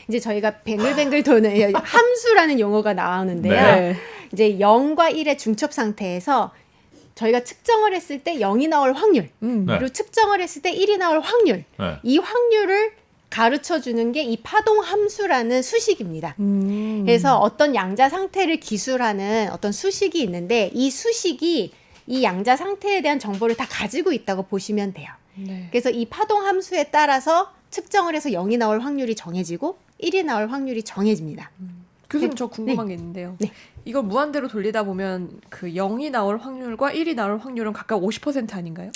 이제 저희가 뱅글뱅글 도는 함수라는 용어가 나오는데요. 네. 이제 0과 1의 중첩 상태에서 저희가 측정을 했을 때 0이 나올 확률 네. 그리고 측정을 했을 때 1이 나올 확률 네. 이 확률을 가르쳐 주는 게 이 파동 함수라는 수식입니다. 그래서 어떤 양자 상태를 기술하는 어떤 수식이 있는데 이 수식이 이 양자 상태에 대한 정보를 다 가지고 있다고 보시면 돼요. 네. 그래서 이 파동 함수에 따라서 측정을 해서 0이 나올 확률이 정해지고 1이 나올 확률이 정해집니다. 교수님 저 궁금한 게 있는데요. 네. 이걸 무한대로 돌리다 보면 그 0이 나올 확률과 1이 나올 확률은 각각 50% 아닌가요?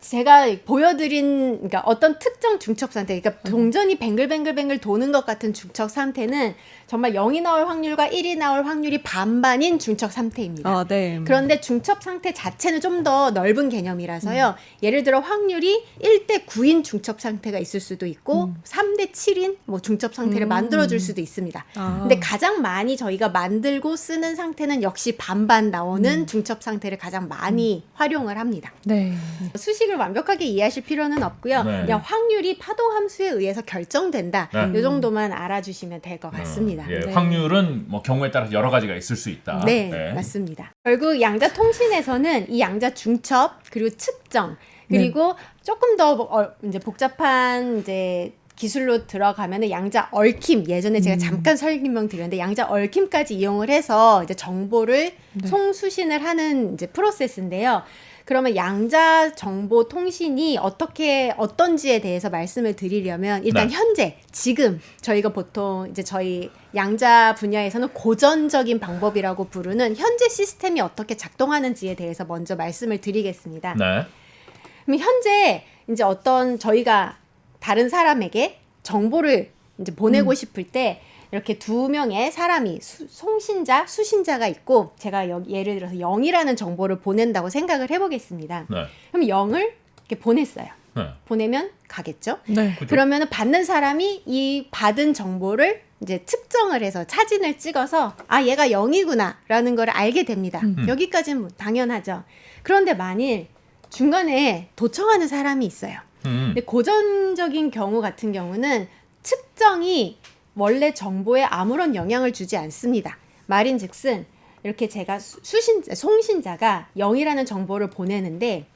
제가 보여드린 그러니까 어떤 특정 중첩 상태, 그러니까 동전이 뱅글뱅글뱅글 도는 것 같은 중첩 상태는 정말 0이 나올 확률과 1이 나올 확률이 반반인 중첩 상태입니다. 아, 네. 그런데 중첩 상태 자체는 좀 더 넓은 개념이라서요. 예를 들어 확률이 1대 9인 중첩 상태가 있을 수도 있고 3대 7인 뭐 중첩 상태를 만들어줄 수도 있습니다. 아. 근데 가장 많이 저희가 만들고 쓰는 상태는 역시 반반 나오는 중첩 상태를 가장 많이 활용을 합니다. 네. 수식을 완벽하게 이해하실 필요는 없고요. 네. 그냥 확률이 파동 함수에 의해서 결정된다. 네. 이 정도만 알아주시면 될 것 같습니다. 예, 네. 확률은 뭐 경우에 따라서 여러 가지가 있을 수 있다. 네, 맞습니다. 결국 양자 통신에서는 이 양자 중첩 그리고 측정 그리고 조금 더 이제 복잡한 이제 기술로 들어가면은 양자 얽힘 예전에 제가 잠깐 설명드렸는데 양자 얽힘까지 이용을 해서 이제 정보를 송수신을 하는 이제 프로세스인데요. 그러면 양자 정보 통신이 어떤지에 대해서 말씀을 드리려면 일단 네. 현재 지금 저희가 보통 이제 저희 양자 분야에서는 고전적인 방법이라고 부르는 현재 시스템이 어떻게 작동하는지에 대해서 먼저 말씀을 드리겠습니다. 네. 그럼 현재 이제 어떤 저희가 다른 사람에게 정보를 이제 보내고 싶을 때 이렇게 두 명의 사람이 송신자, 수신자가 있고 제가 예를 들어서 0이라는 정보를 보낸다고 생각을 해보겠습니다. 네. 그럼 0을 이렇게 보냈어요. 네. 보내면 가겠죠? 네. 그죠. 그러면 받는 사람이 이 받은 정보를 이제 측정을 해서 사진을 찍어서 아 얘가 0이구나 라는 걸 알게 됩니다. 여기까지는 뭐 당연하죠. 그런데 만일 중간에 도청하는 사람이 있어요. 근데 고전적인 경우 같은 경우는 측정이 원래 정보에 아무런 영향을 주지 않습니다. 말인즉슨 이렇게 제가 송신자가 0이라는 정보를 보내는데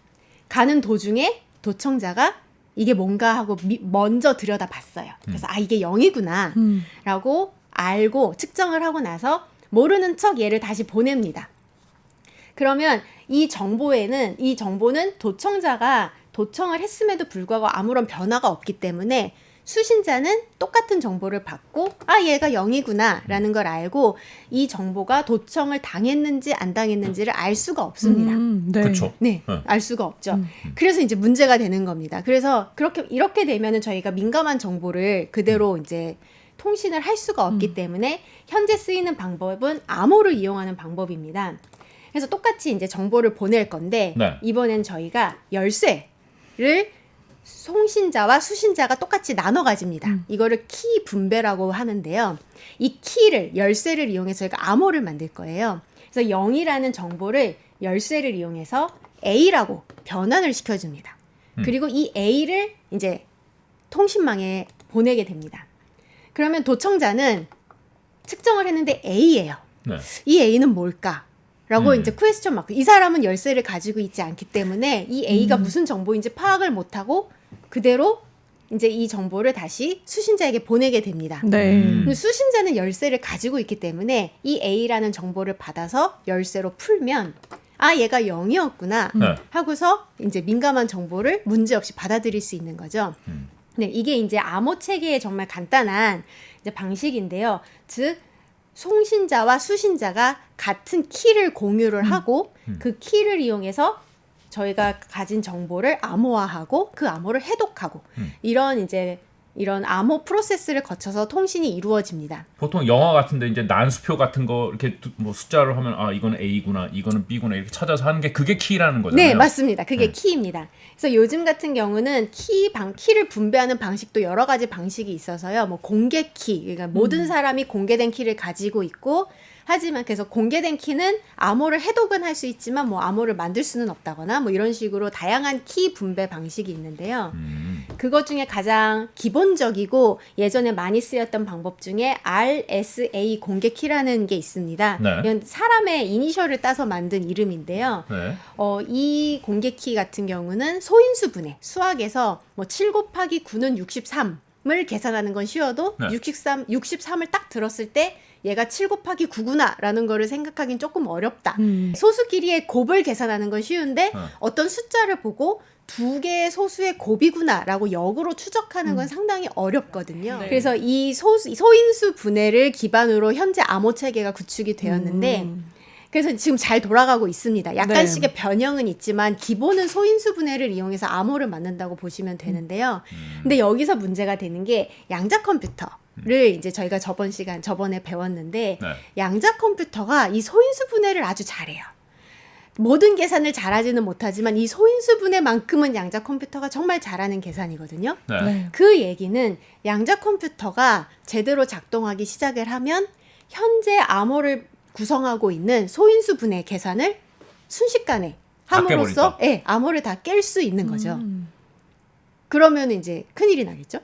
가는 도중에 도청자가 이게 뭔가 하고 먼저 들여다봤어요. 그래서 아 이게 0이구나 라고 알고 측정을 하고 나서 모르는 척 얘를 다시 보냅니다. 그러면 이 정보는 도청자가 도청을 했음에도 불구하고 아무런 변화가 없기 때문에 수신자는 똑같은 정보를 받고 아 얘가 0이구나 라는 걸 알고 이 정보가 도청을 당했는지 안 당했는지를 알 수가 없습니다. 네. 그렇죠. 네, 알 수가 없죠. 그래서 이제 문제가 되는 겁니다. 그래서 이렇게 되면은 저희가 민감한 정보를 그대로 이제 통신을 할 수가 없기 때문에 현재 쓰이는 방법은 암호를 이용하는 방법입니다. 그래서 똑같이 이제 정보를 보낼 건데 네. 이번엔 저희가 열쇠를 송신자와 수신자가 똑같이 나눠 가집니다. 이거를 키 분배라고 하는데요. 이 키를 열쇠를 이용해서 저희가 암호를 만들 거예요. 그래서 0이라는 정보를 열쇠를 이용해서 A라고 변환을 시켜줍니다. 그리고 이 A를 이제 통신망에 보내게 됩니다. 그러면 도청자는 측정을 했는데 A예요. 네. 이 A는 뭘까? 라고 이제 퀘스천 마크. 이 사람은 열쇠를 가지고 있지 않기 때문에 이 A가 무슨 정보인지 파악을 못하고 그대로 이제 이 정보를 다시 수신자에게 보내게 됩니다. 네. 근데 수신자는 열쇠를 가지고 있기 때문에 이 A라는 정보를 받아서 열쇠로 풀면 아 얘가 0이었구나 네. 하고서 이제 민감한 정보를 문제없이 받아들일 수 있는 거죠. 네, 이게 이제 암호 체계의 정말 간단한 이제 방식인데요. 즉 송신자와 수신자가 같은 키를 공유를 하고 그 키를 이용해서 저희가 가진 정보를 암호화하고 그 암호를 해독하고 이런 암호 프로세스를 거쳐서 통신이 이루어집니다. 보통 영화 같은데 이제 난수표 같은 거 이렇게 뭐 숫자로 하면 아 이거는 A구나, 이거는 B구나 이렇게 찾아서 하는 게 그게 키라는 거잖아요. 네, 맞습니다. 그게 키입니다. 그래서 요즘 같은 경우는 키를 분배하는 방식도 여러 가지 방식이 있어서요. 뭐 공개 키, 그러니까 모든 사람이 공개된 키를 가지고 있고 하지만 그래서 공개된 키는 암호를 해독은 할 수 있지만 뭐 암호를 만들 수는 없다거나 뭐 이런 식으로 다양한 키 분배 방식이 있는데요. 그것 중에 가장 기본적이고 예전에 많이 쓰였던 방법 중에 RSA 공개 키라는 게 있습니다. 네. 이건 사람의 이니셜을 따서 만든 이름인데요. 네. 이 공개 키 같은 경우는 소인수 분해, 수학에서 뭐 7 곱하기 9는 63을 계산하는 건 쉬워도 네. 63을 딱 들었을 때 얘가 7 곱하기 9구나 라는 거를 생각하기는 조금 어렵다. 음. 소수 길이의 곱을 계산하는 건 쉬운데 어. 어떤 숫자를 보고 두 개의 소수의 곱이구나 라고 역으로 추적하는 건 상당히 어렵거든요. 네. 그래서 이 소인수 분해를 기반으로 현재 암호 체계가 구축이 되었는데 그래서 지금 잘 돌아가고 있습니다. 약간씩의 변형은 있지만 기본은 소인수 분해를 이용해서 암호를 만든다고 보시면 되는데요. 근데 여기서 문제가 되는 게 양자 컴퓨터를 이제 저희가 저번에 배웠는데 네. 양자 컴퓨터가 이 소인수 분해를 아주 잘해요. 모든 계산을 잘하지는 못하지만 이 소인수 분해만큼은 양자 컴퓨터가 정말 잘하는 계산이거든요. 네. 네. 그 얘기는 양자 컴퓨터가 제대로 작동하기 시작을 하면 현재 암호를 구성하고 있는 소인수 분해 계산을 순식간에 다 함으로써 깨버린다. 예, 암호를 다 깰 수 있는 거죠. 그러면 이제 큰일이 나겠죠.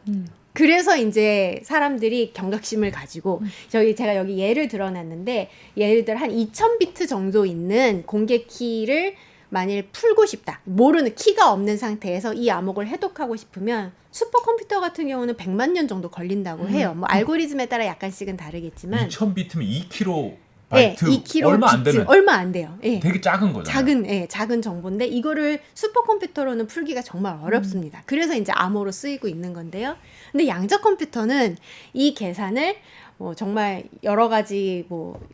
그래서 이제 사람들이 경각심을 가지고 제가 여기 예를 들어놨는데 예를 들어 한 2000비트 정도 있는 공개 키를 만일 풀고 싶다. 모르는 키가 없는 상태에서 이 암호를 해독하고 싶으면 슈퍼컴퓨터 같은 경우는 100만 년 정도 걸린다고 해요. 뭐 알고리즘에 따라 약간씩은 다르겠지만 2000비트면 2kB 네, 2kg 얼마 안 되는 얼마 안 돼요. 예. 되게 작은 거잖아요. 작은 정보인데 이거를 슈퍼컴퓨터로는 풀기가 정말 어렵습니다. 그래서 이제 암호로 쓰이고 있는 건데요. 근데 양자 컴퓨터는 이 계산을 정말 여러 가지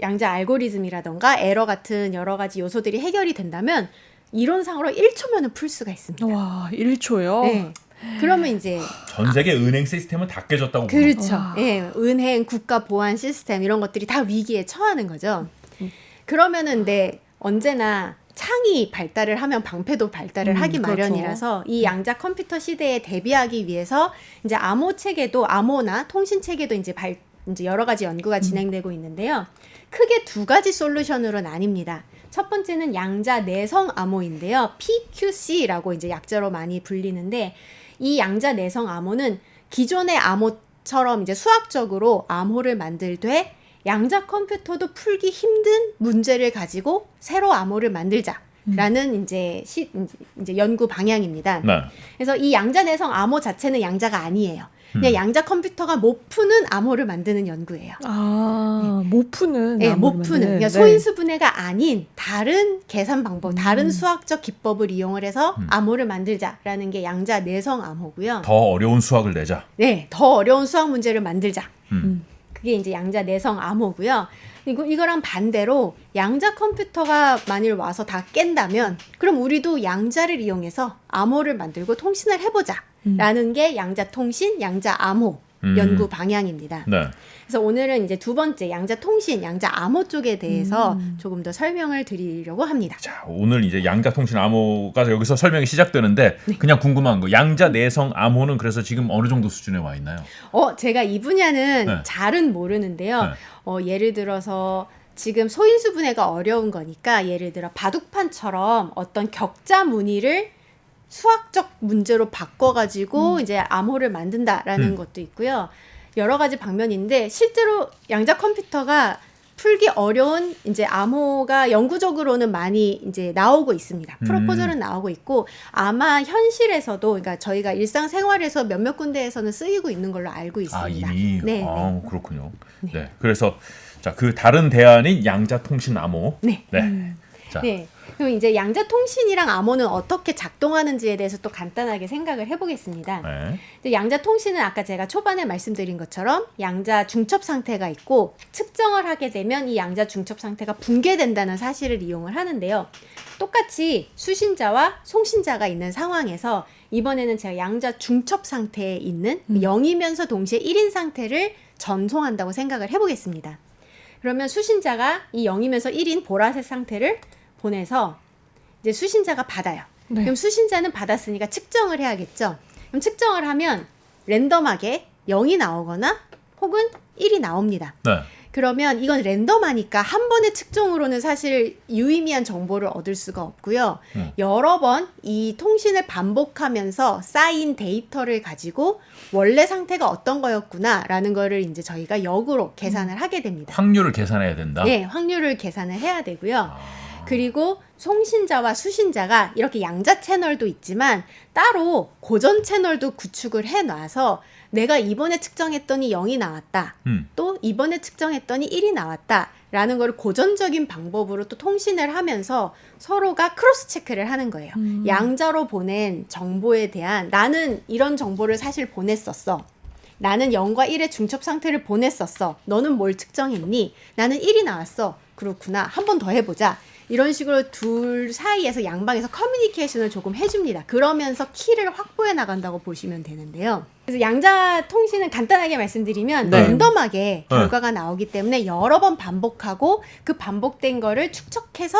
양자 알고리즘이라던가 에러 같은 여러 가지 요소들이 해결이 된다면 이론상으로 1초면은 풀 수가 있습니다. 와, 1초요? 네. 그러면 이제 전 세계 은행 시스템은 다 깨졌다고 보는 그렇죠. 와. 예, 은행, 국가 보안 시스템 이런 것들이 다 위기에 처하는 거죠. 그러면은 근데 언제나 창이 발달을 하면 방패도 발달을 하기 그렇죠. 마련이라서 이 양자 컴퓨터 시대에 대비하기 위해서 이제 암호 체계도 암호나 통신 체계도 이제 여러 가지 연구가 진행되고 있는데요. 크게 두 가지 솔루션으로 나뉩니다. 첫 번째는 양자 내성 암호인데요. PQC라고 이제 약자로 많이 불리는데 이 양자 내성 암호는 기존의 암호처럼 이제 수학적으로 암호를 만들되 양자 컴퓨터도 풀기 힘든 문제를 가지고 새로 암호를 만들자라는 이제 연구 방향입니다. 네. 그래서 이 양자 내성 암호 자체는 양자가 아니에요. 그냥 양자 컴퓨터가 못 푸는 암호를 만드는 연구예요. 아, 못 푸는. 네, 암호를 못 푸는. 만드는. 그러니까 네. 소인수 분해가 아닌 다른 계산 방법, 다른 수학적 기법을 이용을 해서 암호를 만들자라는 게 양자 내성 암호고요. 더 어려운 수학을 내자. 네, 더 어려운 수학 문제를 만들자. 음. 그게 이제 양자 내성 암호고요. 그리고 이거랑 반대로 양자 컴퓨터가 만일 와서 다 깬다면 그럼 우리도 양자를 이용해서 암호를 만들고 통신을 해보자라는 게 양자 통신, 양자 암호 연구 방향입니다. 네. 그래서 오늘은 이제 두 번째 양자 통신, 양자 암호 쪽에 대해서 조금 더 설명을 드리려고 합니다. 자, 오늘 이제 양자 통신 암호가 여기서 설명이 시작되는데 그냥 궁금한 거. 양자 내성 암호는 그래서 지금 어느 정도 수준에 와 있나요? 제가 이 분야는 네. 잘은 모르는데요. 네. 예를 들어서 지금 소인수 분해가 어려운 거니까 예를 들어 바둑판처럼 어떤 격자 무늬를 수학적 문제로 바꿔가지고 이제 암호를 만든다라는 것도 있고요. 여러 가지 방면인데 실제로 양자 컴퓨터가 풀기 어려운 이제 암호가 영구적으로는 많이 이제 나오고 있습니다. 프로포절은 나오고 있고 아마 현실에서도 그러니까 저희가 일상생활에서 몇몇 군데에서는 쓰이고 있는 걸로 알고 있습니다. 아, 이미. 네, 아, 그렇군요. 네. 그래서 자, 그 다른 대안인 양자 통신 암호. 네. 네. 자. 네. 그럼 이제 양자 통신이랑 암호는 어떻게 작동하는지에 대해서 또 간단하게 생각을 해보겠습니다. 네. 양자 통신은 아까 제가 초반에 말씀드린 것처럼 양자 중첩 상태가 있고 측정을 하게 되면 이 양자 중첩 상태가 붕괴된다는 사실을 이용을 하는데요. 똑같이 수신자와 송신자가 있는 상황에서 이번에는 제가 양자 중첩 상태에 있는 0이면서 동시에 1인 상태를 전송한다고 생각을 해보겠습니다. 그러면 수신자가 이 0이면서 1인 보라색 상태를 보내서 이제 수신자가 받아요. 네. 그럼 수신자는 받았으니까 측정을 해야겠죠. 그럼 측정을 하면 랜덤하게 0이 나오거나 혹은 1이 나옵니다. 네. 그러면 이건 랜덤하니까 한 번의 측정으로는 사실 유의미한 정보를 얻을 수가 없고요. 여러 번 이 통신을 반복하면서 쌓인 데이터를 가지고 원래 상태가 어떤 거였구나라는 거를 이제 저희가 역으로 계산을 하게 됩니다. 확률을 계산해야 된다. 네, 확률을 계산을 해야 되고요. 아. 그리고 송신자와 수신자가 이렇게 양자 채널도 있지만 따로 고전 채널도 구축을 해놔서 내가 이번에 측정했더니 0이 나왔다. 또 이번에 측정했더니 1이 나왔다. 라는 걸 고전적인 방법으로 또 통신을 하면서 서로가 크로스 체크를 하는 거예요. 양자로 보낸 정보에 대한 나는 이런 정보를 사실 보냈었어. 나는 0과 1의 중첩 상태를 보냈었어. 너는 뭘 측정했니? 나는 1이 나왔어. 그렇구나. 한 번 더 해보자. 이런 식으로 둘 사이에서 양방에서 커뮤니케이션을 조금 해줍니다. 그러면서 키를 확보해 나간다고 보시면 되는데요. 그래서 양자 통신은 간단하게 말씀드리면 네. 랜덤하게 결과가 나오기 때문에 여러 번 반복하고 그 반복된 거를 축적해서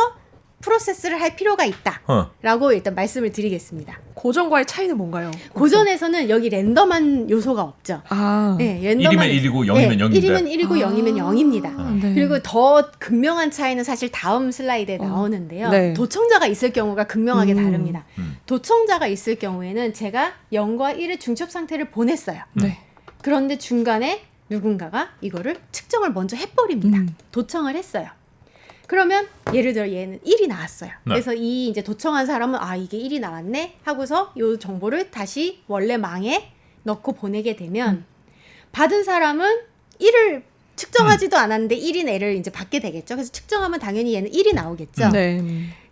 프로세스를 할 필요가 있다라고 일단 말씀을 드리겠습니다. 고전과의 차이는 뭔가요? 고전에서는 여기 랜덤한 요소가 없죠. 아, 네, 1이면 1이고 0이면 0인데. 1이면 1이고 0이면 0입니다. 네. 그리고 더 극명한 차이는 사실 다음 슬라이드에 나오는데요. 네. 도청자가 있을 경우가 극명하게 다릅니다. 도청자가 있을 경우에는 제가 0과 1의 중첩 상태를 보냈어요. 네. 그런데 중간에 누군가가 이거를 측정을 먼저 해버립니다. 도청을 했어요. 그러면 예를 들어 얘는 1이 나왔어요. 네. 그래서 이 이제 도청한 사람은 아 이게 1이 나왔네 하고서 이 정보를 다시 원래 망에 넣고 보내게 되면 받은 사람은 1을 측정하지도 않았는데 1인 애를 이제 받게 되겠죠. 그래서 측정하면 당연히 얘는 1이 나오겠죠. 네.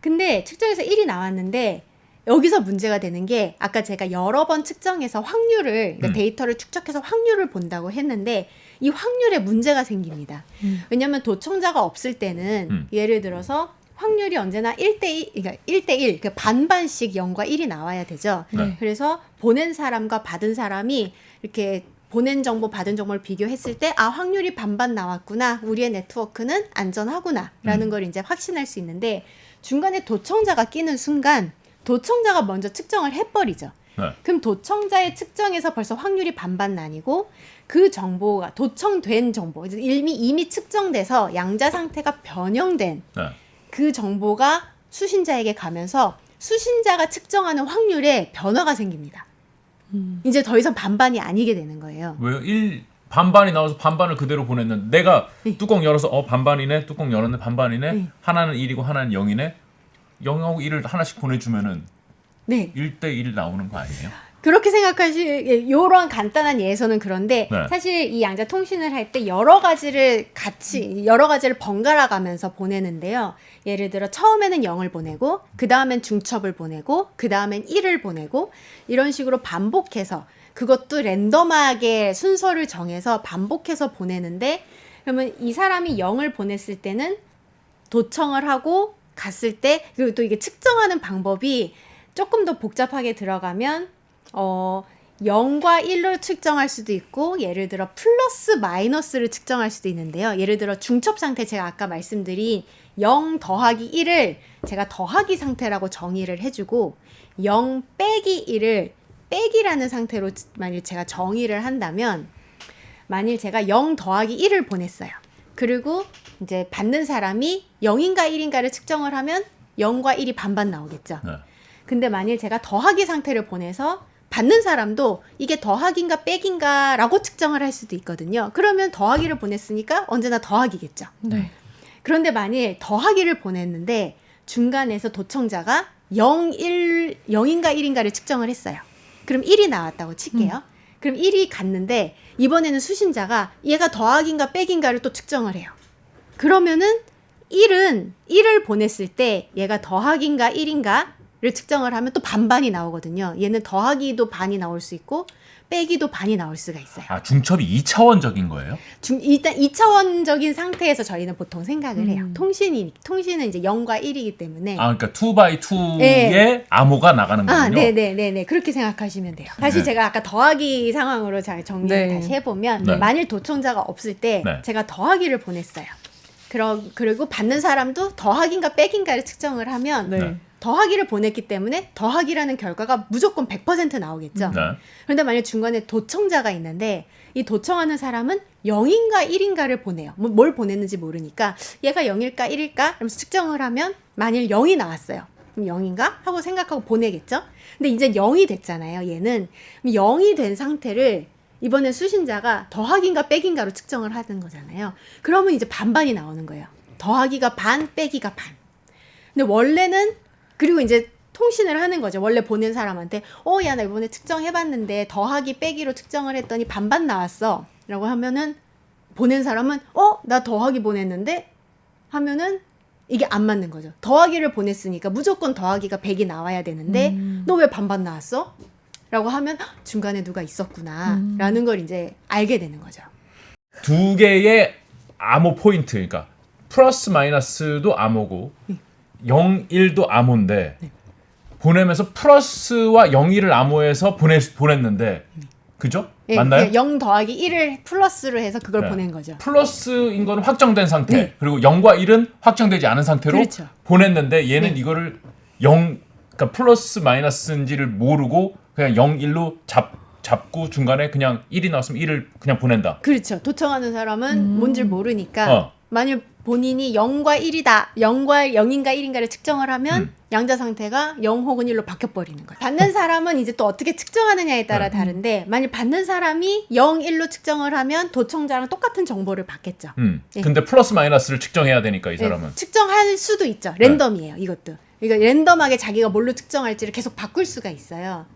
근데 측정해서 1이 나왔는데 여기서 문제가 되는 게 아까 제가 여러 번 측정해서 확률을 그러니까 데이터를 축적해서 확률을 본다고 했는데 이 확률에 문제가 생깁니다. 왜냐하면 도청자가 없을 때는 예를 들어서 확률이 언제나 1대1, 그러니까 1대1, 그 반반씩 0과 1이 나와야 되죠. 네. 그래서 보낸 사람과 받은 사람이 이렇게 보낸 정보, 받은 정보를 비교했을 때, 아, 확률이 반반 나왔구나. 우리의 네트워크는 안전하구나. 라는 걸 이제 확신할 수 있는데, 중간에 도청자가 끼는 순간, 도청자가 먼저 측정을 해버리죠. 네. 그럼 도청자의 측정에서 벌써 확률이 반반 나뉘고, 그 정보가 도청된 정보, 이미 측정돼서 양자 상태가 변형된 네. 그 정보가 수신자에게 가면서 수신자가 측정하는 확률에 변화가 생깁니다. 이제 더 이상 반반이 아니게 되는 거예요. 왜요? 반반이 나와서 반반을 그대로 보냈는데 내가 뚜껑 열어서 반반이네, 뚜껑 열었네, 반반이네, 하나는 1이고 하나는 0이네, 0하고 1을 하나씩 보내주면은 네. 1대1 나오는 거 아니에요? 그렇게 이런 간단한 예에서는 그런데 네. 사실 이 양자 통신을 할 때 여러 가지를 번갈아 가면서 보내는데요. 예를 들어 처음에는 0을 보내고 그 다음엔 중첩을 보내고 그 다음엔 1을 보내고 이런 식으로 반복해서 그것도 랜덤하게 순서를 정해서 반복해서 보내는데 그러면 이 사람이 0을 보냈을 때는 도청을 하고 갔을 때 그리고 또 이게 측정하는 방법이 조금 더 복잡하게 들어가면 0과 1로 측정할 수도 있고 예를 들어 플러스 마이너스를 측정할 수도 있는데요. 예를 들어 중첩 상태 제가 아까 말씀드린 0 더하기 1을 제가 더하기 상태라고 정의를 해주고 0 빼기 1을 빼기라는 상태로 만일 제가 정의를 한다면 만일 제가 0 더하기 1을 보냈어요. 그리고 이제 받는 사람이 0인가 1인가를 측정을 하면 0과 1이 반반 나오겠죠. 네. 근데 만일 제가 더하기 상태를 보내서 받는 사람도 이게 더하기인가 빼기인가 라고 측정을 할 수도 있거든요. 그러면 더하기를 보냈으니까 언제나 더하기겠죠. 네. 그런데 만일 더하기를 보냈는데 중간에서 도청자가 0인가 1인가를 측정을 했어요. 그럼 1이 나왔다고 칠게요. 그럼 1이 갔는데 이번에는 수신자가 얘가 더하기인가 빼기인가를 또 측정을 해요. 그러면은 1을 보냈을 때 얘가 더하기인가 1인가를 측정을 하면 또 반반이 나오거든요. 얘는 더하기도 반이 나올 수 있고 빼기도 반이 나올 수가 있어요. 아, 중첩이 2차원적인 거예요? 일단 2차원적인 상태에서 저희는 보통 생각을 해요. 통신은 이제 0과 1이기 때문에. 아, 그러니까 2x2의 네. 암호가 나가는 거군요. 아, 네네네네. 그렇게 생각하시면 돼요. 다시 네. 제가 아까 더하기 상황으로 잘 정리를 네. 다시 해보면, 네. 만일 도청자가 없을 때 네. 제가 더하기를 보냈어요. 그리고 받는 사람도 더하기인가 빼기인가를 측정을 하면 네. 더하기를 보냈기 때문에 더하기라는 결과가 무조건 100% 나오겠죠. 네. 그런데 만약 중간에 도청자가 있는데 이 도청하는 사람은 0인가 1인가를 보내요. 뭘 보냈는지 모르니까 얘가 0일까 1일까? 그러면서 측정을 하면 만일 0이 나왔어요. 그럼 0인가? 하고 생각하고 보내겠죠. 근데 이제 0이 됐잖아요. 얘는. 그럼 0이 된 상태를 이번에 수신자가 더하기인가 빼기인가로 측정을 하는 거잖아요. 그러면 이제 반반이 나오는 거예요. 더하기가 반, 빼기가 반. 근데 원래는 그리고 이제 통신을 하는 거죠. 원래 보낸 사람한테 야 나 이번에 측정해봤는데 더하기 빼기로 측정을 했더니 반반 나왔어 라고 하면은 보낸 사람은 나 더하기 보냈는데 하면은 이게 안 맞는 거죠. 더하기를 보냈으니까 무조건 더하기가 100이 나와야 되는데 너 왜 반반 나왔어? 라고 하면 중간에 누가 있었구나 라는 걸 이제 알게 되는 거죠. 두 개의 암호 포인트, 그러니까 플러스 마이너스도 암호고 0, 1도 암호인데 보내면서 플러스와 0, 1을 암호해서 보냈는데 그죠? 예, 맞나요? 0 더하기 1을 플러스로 해서 그걸 네. 보낸 거죠. 플러스인 거는 확정된 상태, 네. 그리고 0과 1은 확정되지 않은 상태로 그렇죠. 보냈는데 얘는 네. 이거를 0, 그러니까 플러스 마이너스인지를 모르고 그냥 0, 1로 잡고 중간에 그냥 1이 나왔으면 1을 그냥 보낸다. 그렇죠. 도청하는 사람은 뭔지 모르니까 만일 본인이 0과 1이다. 0인가 1인가를 측정을 하면 양자 상태가 0 혹은 1로 바뀌어버리는 거예요. 받는 사람은 이제 또 어떻게 측정하느냐에 따라 다른데 만일 받는 사람이 0, 1로 측정을 하면 도청자랑 똑같은 정보를 받겠죠. 예. 근데 플러스 마이너스를 측정해야 되니까 이 사람은. 예, 측정할 수도 있죠. 랜덤이에요. 이것도. 그러니까 랜덤하게 자기가 뭘로 측정할지를 계속 바꿀 수가 있어요.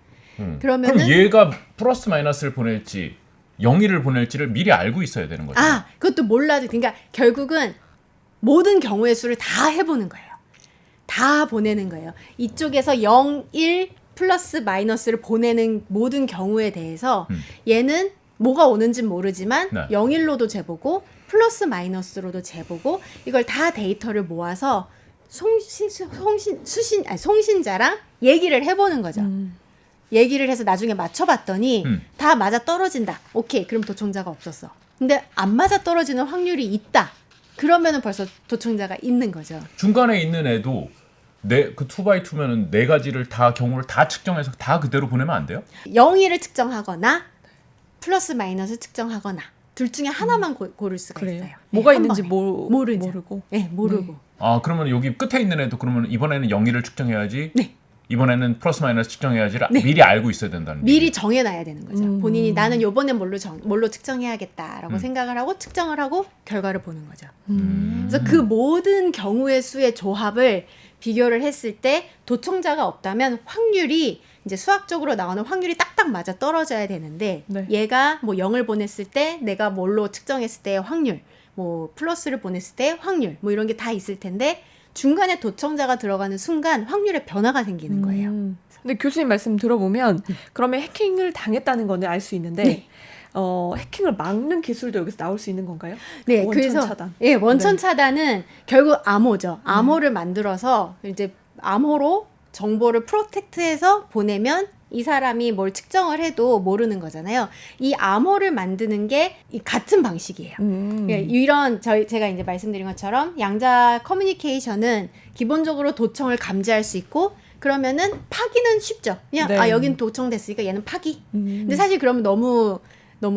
그러면은 그럼 얘가 플러스 마이너스를 보낼지 0, 1을 보낼지를 미리 알고 있어야 되는 거죠. 그것도 몰라도 그러니까 결국은 모든 경우의 수를 다 해보는 거예요. 다 보내는 거예요. 이쪽에서 0, 1 플러스 마이너스를 보내는 모든 경우에 대해서 얘는 뭐가 오는지는 모르지만 네. 0, 1로도 재보고 플러스 마이너스로도 재보고 이걸 다 데이터를 모아서 송신자랑 얘기를 해보는 거죠. 얘기를 해서 나중에 맞춰봤더니 다 맞아 떨어진다. 오케이, 그럼 도청자가 없었어. 근데 안 맞아 떨어지는 확률이 있다. 그러면은 벌써 도청자가 있는 거죠. 중간에 있는 애도 그 2x2면은 네 가지를 다 경우를 다 측정해서 다 그대로 보내면 안 돼요? 0, 1을 측정하거나 플러스 마이너스 측정하거나 둘 중에 하나만 고를 수가 그래요. 있어요. 뭐가 네, 한 있는지 번에. 모르죠. 모르고. 네, 모르고. 그러면 여기 끝에 있는 애도 그러면 이번에는 0, 1을 측정해야지. 네. 이번에는 플러스 마이너스 측정해야지를 미리 알고 있어야 된다는 미리 얘기예요. 정해놔야 되는 거죠. 본인이 나는 요번엔 뭘로 측정해야겠다라고 생각을 하고 측정을 하고 결과를 보는 거죠. 그래서 그 모든 경우의 수의 조합을 비교를 했을 때 도청자가 없다면 확률이 이제 수학적으로 나오는 확률이 딱딱 맞아 떨어져야 되는데 네. 얘가 뭐 0을 보냈을 때 내가 뭘로 측정했을 때의 확률, 뭐 플러스를 보냈을 때의 확률, 뭐 이런 게 다 있을 텐데 중간에 도청자가 들어가는 순간 확률에 변화가 생기는 거예요. 근데 교수님 말씀 들어보면 그러면 해킹을 당했다는 거는 알 수 있는데 네. 해킹을 막는 기술도 여기서 나올 수 있는 건가요? 네, 원천 그래서 차단. 예, 원천 차단은 결국 암호죠. 암호를 만들어서 이제 암호로 정보를 프로텍트해서 보내면 이 사람이 뭘 측정을 해도 모르는 거잖아요. 이 암호를 만드는 게 같은 방식이에요. 이런 제가 이제 말씀드린 것처럼 양자 커뮤니케이션은 기본적으로 도청을 감지할 수 있고 그러면은 파기는 쉽죠. 그냥 네. 여긴 도청됐으니까 얘는 파기. 근데 사실 그러면 너무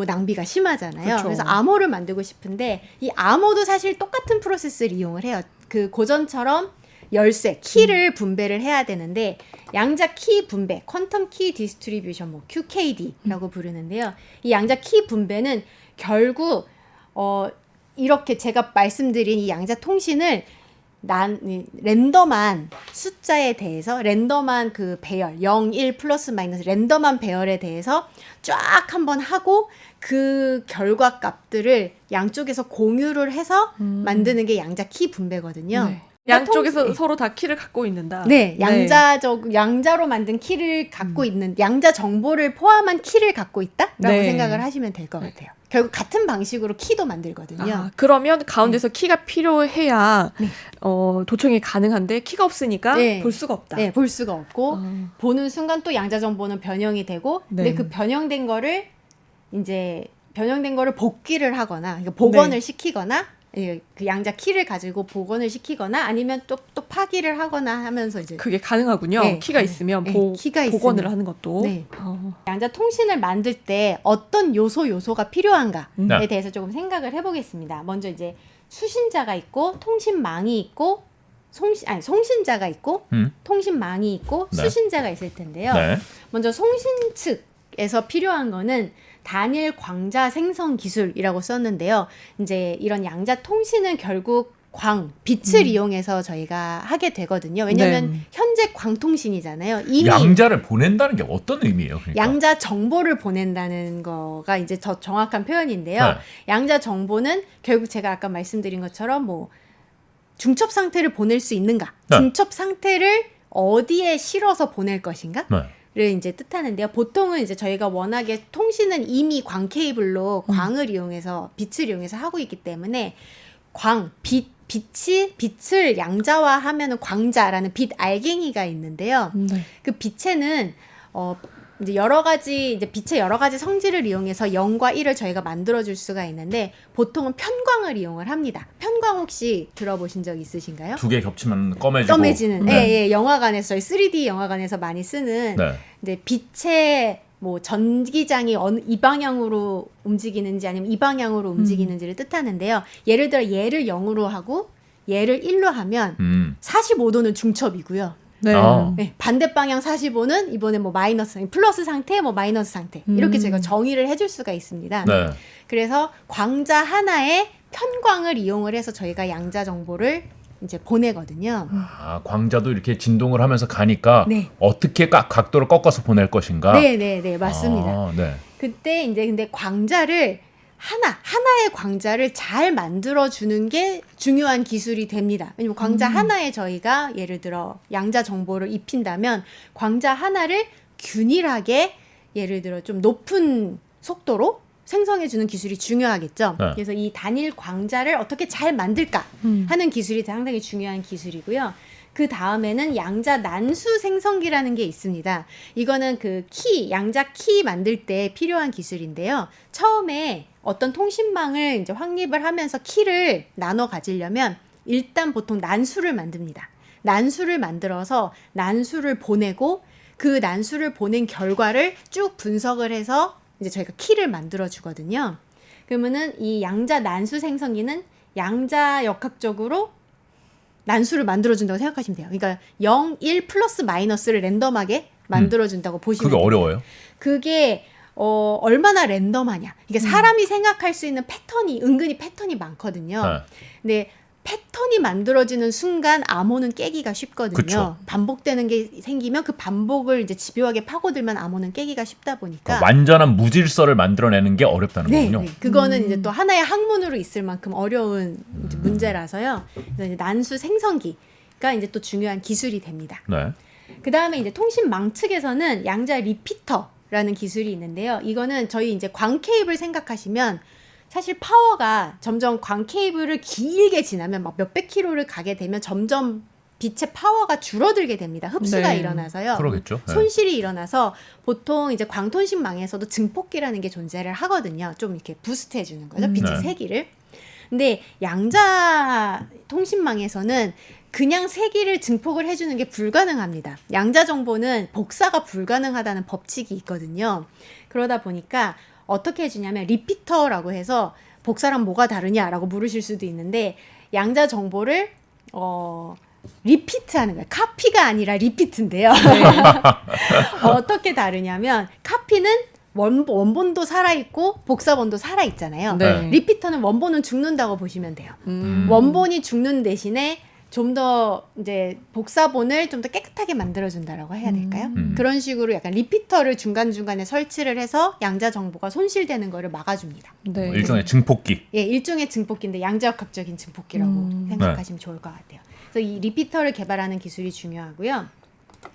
낭비가 심하잖아요. 그렇죠. 그래서 암호를 만들고 싶은데 이 암호도 사실 똑같은 프로세스를 이용을 해요. 그 고전처럼 열쇠, 키를 분배를 해야 되는데 양자 키 분배, 퀀텀 키 디스트리뷰션, 뭐 QKD라고 부르는데요. 이 양자 키 분배는 결국 이렇게 제가 말씀드린 이 양자 통신을 랜덤한 숫자에 대해서 랜덤한 그 배열 0, 1 플러스 마이너스 랜덤한 배열에 대해서 쫙 한번 하고 그 결과 값들을 양쪽에서 공유를 해서 만드는 게 양자 키 분배거든요. 네. 양쪽에서 네. 서로 다 키를 갖고 있는다. 네, 양자로 만든 키를 갖고 있는 양자 정보를 포함한 키를 갖고 있다라고 네. 생각을 하시면 될 것 같아요. 결국 같은 방식으로 키도 만들거든요. 그러면 가운데서 키가 필요해야 네. 도청이 가능한데 키가 없으니까 네. 볼 수가 없다. 네, 볼 수가 없고 보는 순간 또 양자 정보는 변형이 되고 근데 네. 그 변형된 거를 복귀를 하거나 그러니까 복원을 네. 시키거나 그 양자 키를 가지고 복원을 시키거나 아니면 또 파기를 하거나 하면서 이제 그게 가능하군요. 네. 키가 있으면 네. 키가 복원을 있으면. 하는 것도. 네. 어. 양자 통신을 만들 때 어떤 요소가 필요한가에 네. 대해서 조금 생각을 해보겠습니다. 먼저 이제 수신자가 있고 통신망이 있고 송신자가 있고 통신망이 있고 네. 수신자가 있을 텐데요. 네. 먼저 송신 측에서 필요한 거는 단일 광자 생성 기술이라고 썼는데요. 이제 이런 양자 통신은 결국 빛을 이용해서 저희가 하게 되거든요. 왜냐하면 네. 현재 광통신이잖아요. 이미 양자를 보낸다는 게 어떤 의미예요? 그러니까? 양자 정보를 보낸다는 거가 이제 더 정확한 표현인데요. 네. 양자 정보는 결국 제가 아까 말씀드린 것처럼 뭐 중첩 상태를 보낼 수 있는가, 네. 중첩 상태를 어디에 실어서 보낼 것인가. 네. 를 이제 뜻하는데요. 보통은 이제 저희가 워낙에 통신은 이미 광 케이블로 광을 이용해서 빛을 이용해서 하고 있기 때문에 빛을 양자화하면은 광자라는 빛 알갱이가 있는데요. 네. 그 빛에는 이제 빛의 여러 가지 성질을 이용해서 0과 1을 저희가 만들어줄 수가 있는데 보통은 편광을 이용을 합니다. 편광 혹시 들어보신 적 있으신가요? 두 개 겹치면 검해지고. 검해지는, 네. 예, 영화관에서 3D 영화관에서 많이 쓰는 네. 이제 빛의 뭐 전기장이 이 방향으로 움직이는지 아니면 이 방향으로 움직이는지를 뜻하는데요. 예를 들어 얘를 0으로 하고 얘를 1로 하면 45도는 중첩이고요. 네. 네, 반대 방향 45는 이번에 뭐 플러스 상태, 뭐 마이너스 상태 이렇게 제가 정의를 해줄 수가 있습니다. 네. 그래서 광자 하나에 편광을 이용을 해서 저희가 양자 정보를 이제 보내거든요. 광자도 이렇게 진동을 하면서 가니까 네. 어떻게 각도를 꺾어서 보낼 것인가. 네, 맞습니다. 네. 그때 이제 근데 광자를 하나의 광자를 잘 만들어 주는 게 중요한 기술이 됩니다. 왜냐면 광자 하나에 저희가 예를 들어 양자 정보를 입힌다면 광자 하나를 균일하게 예를 들어 좀 높은 속도로 생성해 주는 기술이 중요하겠죠. 네. 그래서 이 단일 광자를 어떻게 잘 만들까 하는 기술이 상당히 중요한 기술이고요. 그 다음에는 양자 난수 생성기라는 게 있습니다. 이거는 그 양자 키 만들 때 필요한 기술인데요. 처음에 어떤 통신망을 이제 확립을 하면서 키를 나눠 가지려면 일단 보통 난수를 만듭니다. 난수를 만들어서 난수를 보내고 그 난수를 보낸 결과를 쭉 분석을 해서 이제 저희가 키를 만들어 주거든요. 그러면은 이 양자 난수 생성기는 양자 역학적으로 난수를 만들어준다고 생각하시면 돼요. 그러니까 0, 1 플러스 마이너스를 랜덤하게 만들어준다고 보시면 그게 돼요. 어려워요? 그게 얼마나 랜덤하냐. 이게 사람이 생각할 수 있는 은근히 패턴이 많거든요. 네. 근데 패턴이 만들어지는 순간 암호는 깨기가 쉽거든요. 그쵸. 반복되는 게 생기면 그 반복을 이제 집요하게 파고들면 암호는 깨기가 쉽다 보니까 그러니까 완전한 무질서를 만들어내는 게 어렵다는 거군요. 네. 그거는 이제 또 하나의 학문으로 있을 만큼 어려운 이제 문제라서요. 그래서 이제 난수 생성기가 이제 또 중요한 기술이 됩니다. 네. 그 다음에 이제 통신망 측에서는 양자 리피터라는 기술이 있는데요. 이거는 저희 이제 광 케이블 생각하시면 사실 파워가 점점 광 케이블을 길게 지나면 막 몇백 킬로를 가게 되면 점점 빛의 파워가 줄어들게 됩니다. 흡수가 네. 일어나서요. 그러겠죠. 네. 손실이 일어나서 보통 이제 광통신망에서도 증폭기라는 게 존재를 하거든요. 좀 이렇게 부스트 해주는 거죠. 빛의 네. 세기를. 근데 양자 통신망에서는 그냥 세기를 증폭을 해주는 게 불가능합니다. 양자 정보는 복사가 불가능하다는 법칙이 있거든요. 그러다 보니까 어떻게 해주냐면 리피터라고 해서 복사랑 뭐가 다르냐라고 물으실 수도 있는데 양자 정보를 리피트하는 거예요. 카피가 아니라 리피트인데요. 어떻게 다르냐면 카피는 원본도 살아있고 복사본도 살아있잖아요. 네. 리피터는 원본은 죽는다고 보시면 돼요. 원본이 죽는 대신에 좀 더 이제 복사본을 좀 더 깨끗하게 만들어준다라고 해야 될까요? 그런 식으로 약간 리피터를 중간중간에 설치를 해서 양자 정보가 손실되는 거를 막아줍니다. 네. 일종의 증폭기. 예, 일종의 증폭기인데 양자역학적인 증폭기라고 생각하시면 좋을 것 같아요. 그래서 이 리피터를 개발하는 기술이 중요하고요.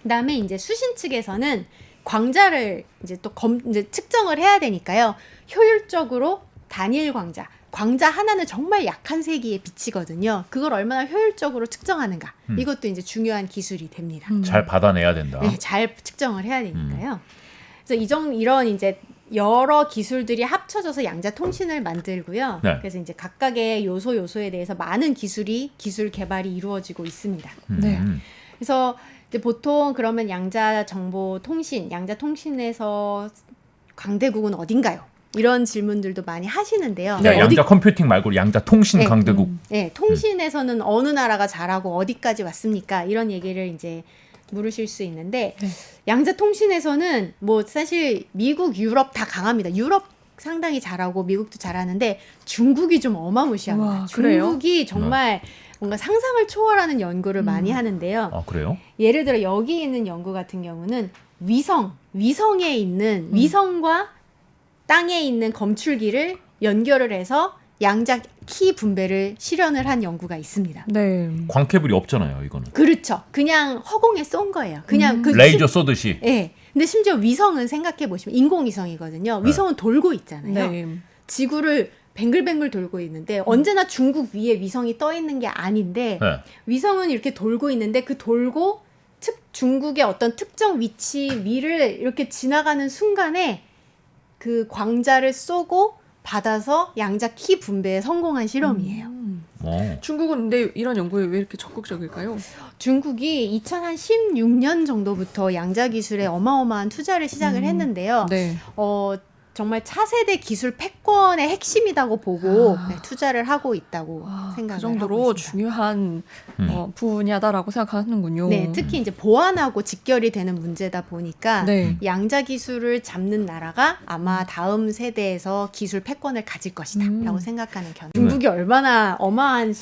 그다음에 이제 수신 측에서는 광자를 이제 또 이제 측정을 해야 되니까요. 효율적으로 단일 광자 하나는 정말 약한 세기에 비치거든요. 그걸 얼마나 효율적으로 측정하는가. 이것도 이제 중요한 기술이 됩니다. 잘 받아내야 된다. 네, 잘 측정을 해야 되니까요. 그래서 이런 이제 여러 기술들이 합쳐져서 양자 통신을 만들고요. 네. 그래서 이제 각각의 요소에 대해서 많은 기술 개발이 이루어지고 있습니다. 네. 그래서 이제 보통 그러면 양자 정보 통신, 양자 통신에서 강대국은 어딘가요? 이런 질문들도 많이 하시는데요. 네, 양자 컴퓨팅 말고 양자 통신 네. 강대국. 네, 통신에서는 어느 나라가 잘하고 어디까지 왔습니까? 이런 얘기를 이제 물으실 수 있는데 네. 양자 통신에서는 뭐 사실 미국, 유럽 다 강합니다. 유럽 상당히 잘하고 미국도 잘하는데 중국이 좀 어마무시합니다. 와, 그래요? 중국이 정말 뭔가 상상을 초월하는 연구를 많이 하는데요. 아, 그래요? 예를 들어 여기 있는 연구 같은 경우는 위성에 있는 위성과 땅에 있는 검출기를 연결을 해서 양자 키 분배를 실현을 한 연구가 있습니다. 네. 광캐블이 없잖아요, 이거는. 그렇죠. 그냥 허공에 쏜 거예요. 그냥 그 레이저 쏘듯이. 예. 근데 심지어 위성은 생각해 보시면 인공위성이거든요. 위성은 돌고 있잖아요. 네. 지구를 뱅글뱅글 돌고 있는데 언제나 중국 위에 위성이 떠 있는 게 아닌데 네. 위성은 이렇게 돌고 있는데 그 돌고 중국의 어떤 특정 위치 위를 이렇게 지나가는 순간에 그 광자를 쏘고 받아서 양자 키 분배에 성공한 실험이에요. 중국은 근데 이런 연구에 왜 이렇게 적극적일까요? 중국이 2016년 정도부터 양자 기술에 어마어마한 투자를 시작을 했는데요. 네. 정말 차세대 기술 패권의 핵심이라고 보고 아. 네, 투자를 하고 있다고 와, 생각을 그 정도로 하고 있습니다. 중요한 분야다라고 생각하는군요. 네, 특히 이제 보안하고 직결이 되는 문제다 보니까 네. 양자 기술을 잡는 나라가 아마 다음 세대에서 기술 패권을 가질 것이다라고 생각하는 견해. 중국이 얼마나 어마어마한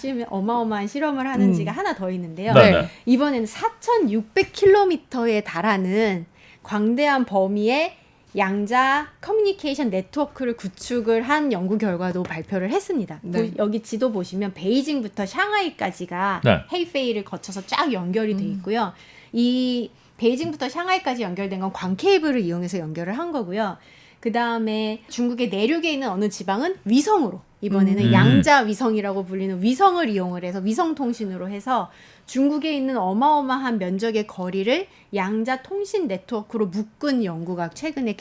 실험을 하는지가 하나 더 있는데요. 네. 네. 이번에는 4,600km에 달하는 광대한 범위의 양자 커뮤니케이션 네트워크를 구축을 한 연구 결과도 발표를 했습니다. 네. 여기 지도 보시면 베이징부터 샹하이까지가 네. 헤이페이를 거쳐서 쫙 연결이 돼 있고요. 이 베이징부터 샹하이까지 연결된 건 광케이블을 이용해서 연결을 한 거고요. 그 다음에 중국의 내륙에 있는 어느 지방은 위성으로 이번에는 양자 위성이라고 불리는 위성을 이용을 해서 위성 통신으로 해서 중국에 있는 어마어마한 면적의 거리를 양자 통신 네트워크로 묶은 연구가 최근에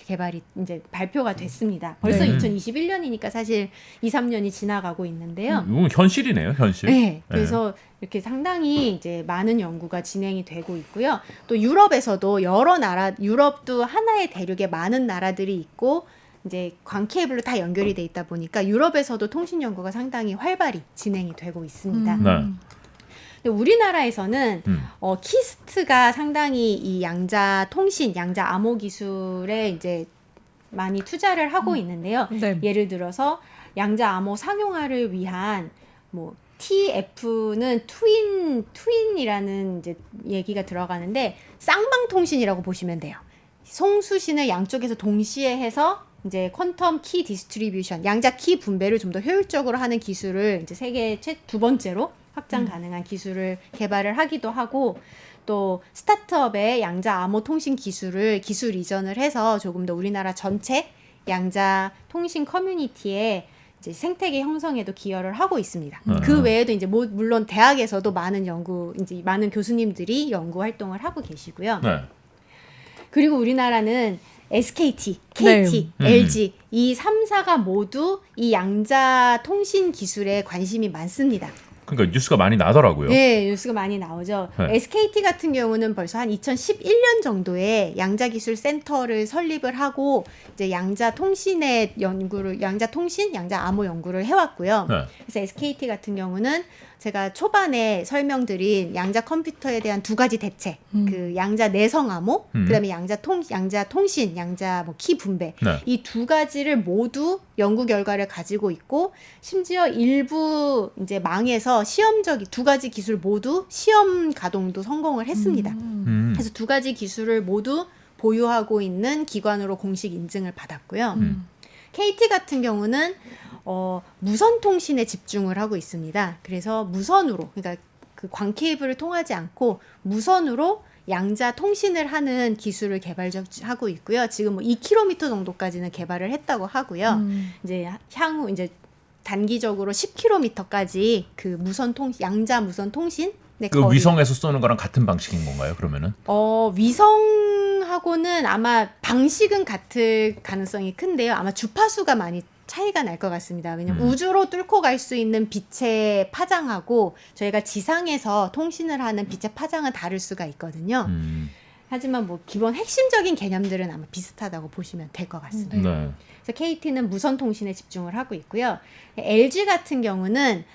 이제 발표가 됐습니다. 벌써 네. 2021년이니까 사실 2, 3년이 지나가고 있는데요. 이건 현실이네요, 현실. 네, 그래서 이렇게 상당히 이제 많은 연구가 진행이 되고 있고요. 또 유럽에서도 여러 나라, 유럽도 하나의 대륙에 많은 나라들이 있고 이제 광케이블로 다 연결이 돼 있다 보니까 유럽에서도 통신 연구가 상당히 활발히 진행이 되고 있습니다. 네. 근데 우리나라에서는 키스트가 상당히 이 양자 통신, 양자 암호 기술에 이제 많이 투자를 하고 있는데요. 네. 예를 들어서 양자 암호 상용화를 위한 뭐 TF는 트윈이라는 이제 얘기가 들어가는데 쌍방 통신이라고 보시면 돼요. 송수신을 양쪽에서 동시에 해서 이제 퀀텀 키 디스트리뷰션, 양자 키 분배를 좀 더 효율적으로 하는 기술을 이제 세계 두 번째로 확장 가능한 기술을 개발을 하기도 하고 또 스타트업의 양자 암호 통신 기술 이전을 해서 조금 더 우리나라 전체 양자 통신 커뮤니티에 이제 생태계 형성에도 기여를 하고 있습니다. 그 외에도 이제 물론 대학에서도 많은 교수님들이 연구 활동을 하고 계시고요. 네. 그리고 우리나라는 SKT, KT, 네. LG 이 3사가 모두 이 양자 통신 기술에 관심이 많습니다. 그러니까 뉴스가 많이 나더라고요. 네, 뉴스가 많이 나오죠. 네. SKT 같은 경우는 벌써 한 2011년 정도에 양자기술 센터를 설립을 하고 이제 양자 통신의 연구를 양자 암호 연구를 해왔고요. 네. 그래서 SKT 같은 경우는 제가 초반에 설명드린 양자 컴퓨터에 대한 두 가지 대책, 그 양자 내성 암호, 그다음에 양자 통신, 양자 뭐 키 분배 네. 이 두 가지를 모두 연구 결과를 가지고 있고 심지어 일부 이제 망에서 두 가지 기술 모두 시험 가동도 성공을 했습니다. 그래서 두 가지 기술을 모두 보유하고 있는 기관으로 공식 인증을 받았고요. KT 같은 경우는 무선 통신에 집중을 하고 있습니다. 그래서 무선으로, 그러니까 그 광케이블을 통하지 않고 무선으로 양자 통신을 하는 기술을 개발하고 있고요. 지금 뭐 2km 정도까지는 개발을 했다고 하고요. 이제 향후 이제 단기적으로 10km까지 그 양자 무선 통신 그 위성에서 쏘는 거랑 같은 방식인 건가요? 그러면은? 위성하고 기존하고는 아마 방식은 같을 가능성이 큰데요. 아마 주파수가 많이 차이가 날 것 같습니다. 왜냐면 우주로 뚫고 갈 수 있는 빛의 파장하고 저희가 지상에서 통신을 하는 빛의 파장은 다를 수가 있거든요. 하지만 뭐 기본 핵심적인 개념들은 아마 비슷하다고 보시면 될 것 같습니다. 네. 그래서 KT는 무선 통신에 집중을 하고 있고요. LG 같은 경우는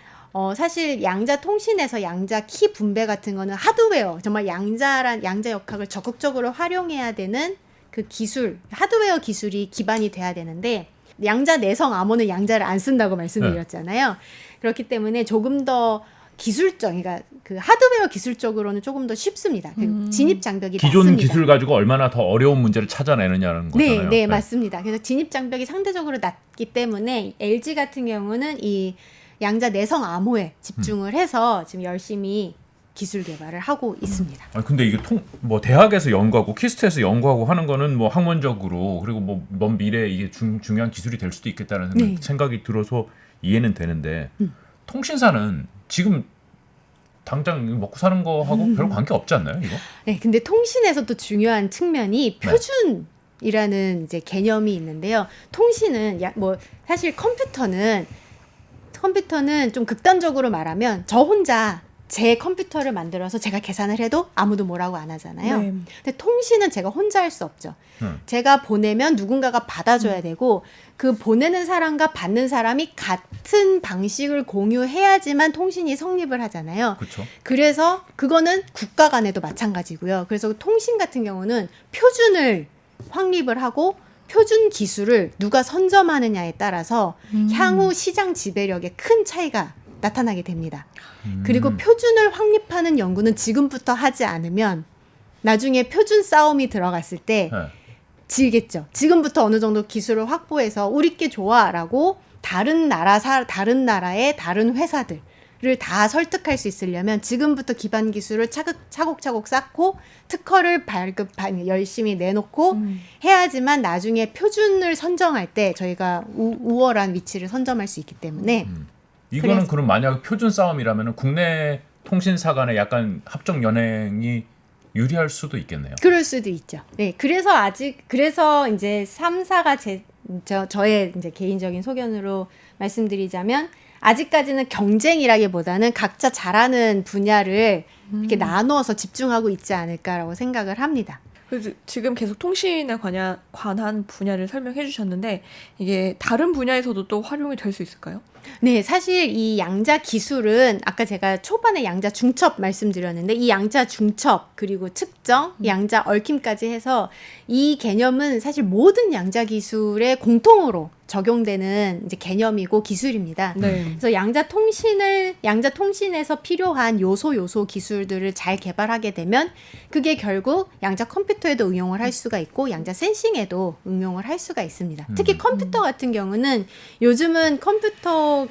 사실 양자 통신에서 양자 키 분배 같은 거는 하드웨어, 정말 양자 역학을 적극적으로 활용해야 되는 그 기술, 하드웨어 기술이 기반이 돼야 되는데 양자 내성 암호는 양자를 안 쓴다고 말씀드렸잖아요. 그렇기 때문에 조금 더 기술적, 그러니까 그 하드웨어 기술적으로는 조금 더 쉽습니다. 그리고 진입 장벽이 기존 낮습니다. 기술 가지고 얼마나 더 어려운 문제를 찾아내느냐는 거잖아요. 네, 맞습니다. 그래서 진입 장벽이 상대적으로 낮기 때문에 LG 같은 경우는 이 양자 내성 암호에 집중을 해서 지금 열심히 기술 개발을 하고 있습니다. 아니, 근데 이게 뭐 대학에서 연구하고 키스트에서 연구하고 하는 거는 뭐 학문적으로 그리고 뭐 먼 미래에 이게 중요한 기술이 될 수도 있겠다는 네. 생각이 들어서 이해는 되는데 통신사는 지금 당장 먹고 사는 거하고 별 관계 없지 않나요, 이거? 네, 근데 통신에서 또 중요한 측면이 표준이라는 이제 개념이 있는데요. 통신은 뭐 사실 컴퓨터는 좀 극단적으로 말하면 저 혼자 제 컴퓨터를 만들어서 제가 계산을 해도 아무도 뭐라고 안 하잖아요. 네. 근데 통신은 제가 혼자 할 수 없죠. 제가 보내면 누군가가 받아줘야 되고 그 보내는 사람과 받는 사람이 같은 방식을 공유해야지만 통신이 성립을 하잖아요. 그렇죠. 그래서 그거는 국가 간에도 마찬가지고요. 그래서 통신 같은 경우는 표준을 확립을 하고 표준 기술을 누가 선점하느냐에 따라서 향후 시장 지배력에 큰 차이가 나타나게 됩니다. 그리고 표준을 확립하는 연구는 지금부터 하지 않으면 나중에 표준 싸움이 들어갔을 때 네. 지겠죠. 지금부터 어느 정도 기술을 확보해서 우리께 좋아라고 다른 나라의 다른 회사들을 다 설득할 수 있으려면 지금부터 기반 기술을 차곡차곡 쌓고 특허를 열심히 내놓고 해야지만 나중에 표준을 선정할 때 저희가 우월한 위치를 선점할 수 있기 때문에 이거는 그럼 만약 표준 싸움이라면 국내 통신사 간에 약간 합종 연행이 유리할 수도 있겠네요. 그럴 수도 있죠. 네, 그래서 이제 3사가 저의 이제 개인적인 소견으로 말씀드리자면 아직까지는 경쟁이라기보다는 각자 잘하는 분야를 이렇게 나누어서 집중하고 있지 않을까라고 생각을 합니다. 그래서 지금 계속 통신에 관한 분야를 설명해 주셨는데 이게 다른 분야에서도 또 활용이 될 수 있을까요? 네, 사실 이 양자 기술은 아까 제가 초반에 양자 중첩 말씀드렸는데 이 양자 중첩 그리고 측정, 양자 얽힘까지 해서 이 개념은 사실 모든 양자 기술에 공통으로 적용되는 이제 개념이고 기술입니다. 네. 그래서 양자 통신에서 필요한 요소 기술들을 잘 개발하게 되면 그게 결국 양자 컴퓨터에도 응용을 할 수가 있고 양자 센싱에도 응용을 할 수가 있습니다. 특히 컴퓨터 같은 경우는 요즘은 컴퓨터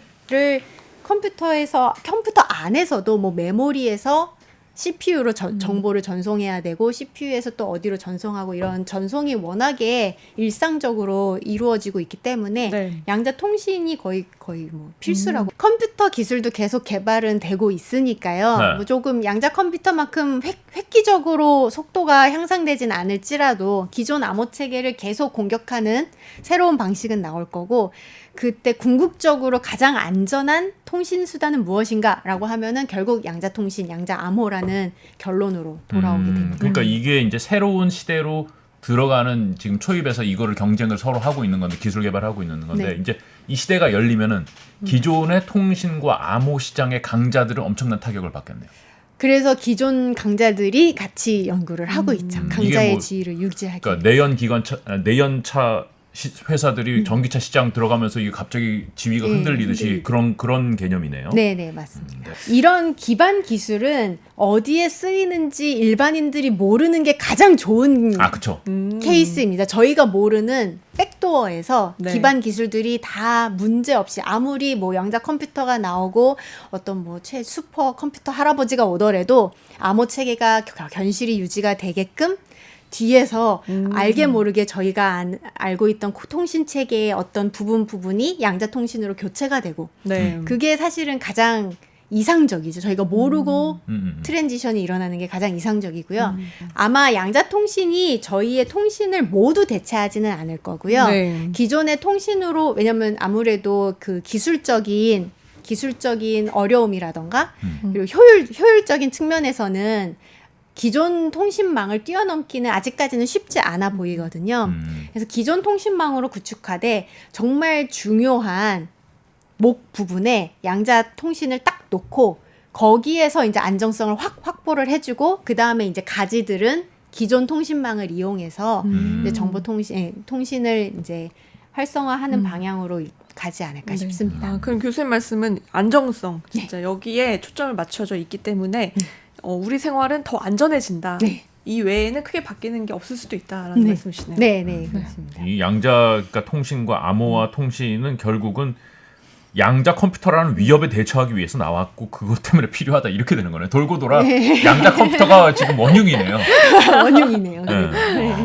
안에서도 뭐 메모리에서 CPU로 정보를 전송해야 되고 CPU에서 또 어디로 전송하고 이런 전송이 워낙에 일상적으로 이루어지고 있기 때문에 네. 양자 통신이 거의 뭐 필수라고. 컴퓨터 기술도 계속 개발은 되고 있으니까요. 네. 뭐 조금 양자 컴퓨터만큼 획기적으로 속도가 향상되진 않을지라도 기존 암호 체계를 계속 공격하는 새로운 방식은 나올 거고 그때 궁극적으로 가장 안전한 통신 수단은 무엇인가라고 하면은 결국 양자 통신, 양자 암호라는 결론으로 돌아오게 됩니다. 그러니까 이게 이제 새로운 시대로 들어가는 지금 초입에서 이거를 경쟁을 서로 하고 있는 건데 기술 개발하고 있는 건데 네. 이제 이 시대가 열리면은 기존의 통신과 암호 시장의 강자들은 엄청난 타격을 받겠네요. 그래서 기존 강자들이 같이 연구를 하고 있죠. 이게 강자의 뭐, 지위를 유지하기 그러니까 내연차 회사들이 전기차 시장 들어가면서 이게 갑자기 지위가 네. 흔들리듯이 그런 개념이네요. 네, 맞습니다. 이런 기반 기술은 어디에 쓰이는지 일반인들이 모르는 게 가장 좋은 아, 그렇죠. 케이스입니다. 저희가 모르는 백도어에서 네. 기반 기술들이 다 문제 없이 아무리 뭐 양자 컴퓨터가 나오고 어떤 뭐 슈퍼 컴퓨터 할아버지가 오더라도 암호 체계가 견실히 유지가 되게끔 뒤에서 알게 모르게 저희가 알고 있던 통신 체계의 어떤 부분이 양자 통신으로 교체가 되고 네. 그게 사실은 가장 이상적이죠. 저희가 모르고 트랜지션이 일어나는 게 가장 이상적이고요. 아마 양자통신이 저희의 통신을 모두 대체하지는 않을 거고요. 네. 기존의 통신으로 왜냐면 아무래도 그 기술적인 어려움이라던가 그리고 효율적인 측면에서는 기존 통신망을 뛰어넘기는 아직까지는 쉽지 않아 보이거든요. 그래서 기존 통신망으로 구축하되 정말 중요한 목 부분에 양자 통신을 딱 놓고 거기에서 이제 안정성을 확보를 해주고 그 다음에 이제 가지들은 기존 통신망을 이용해서 이제 통신을 이제 활성화하는 방향으로 가지 않을까 싶습니다. 아, 그럼 교수님 말씀은 안정성, 진짜 여기에 초점을 맞춰져 있기 때문에 우리 생활은 더 안전해진다. 네. 이 외에는 크게 바뀌는 게 없을 수도 있다라는 말씀이시네요. 네, 그렇습니다. 이 양자가 통신과 암호화 통신은 결국은 양자 컴퓨터라는 위협에 대처하기 위해서 나왔고 그것 때문에 필요하다 이렇게 되는 거네요. 돌고 돌아 양자 컴퓨터가 지금 원흉이네요. 원흉이네요.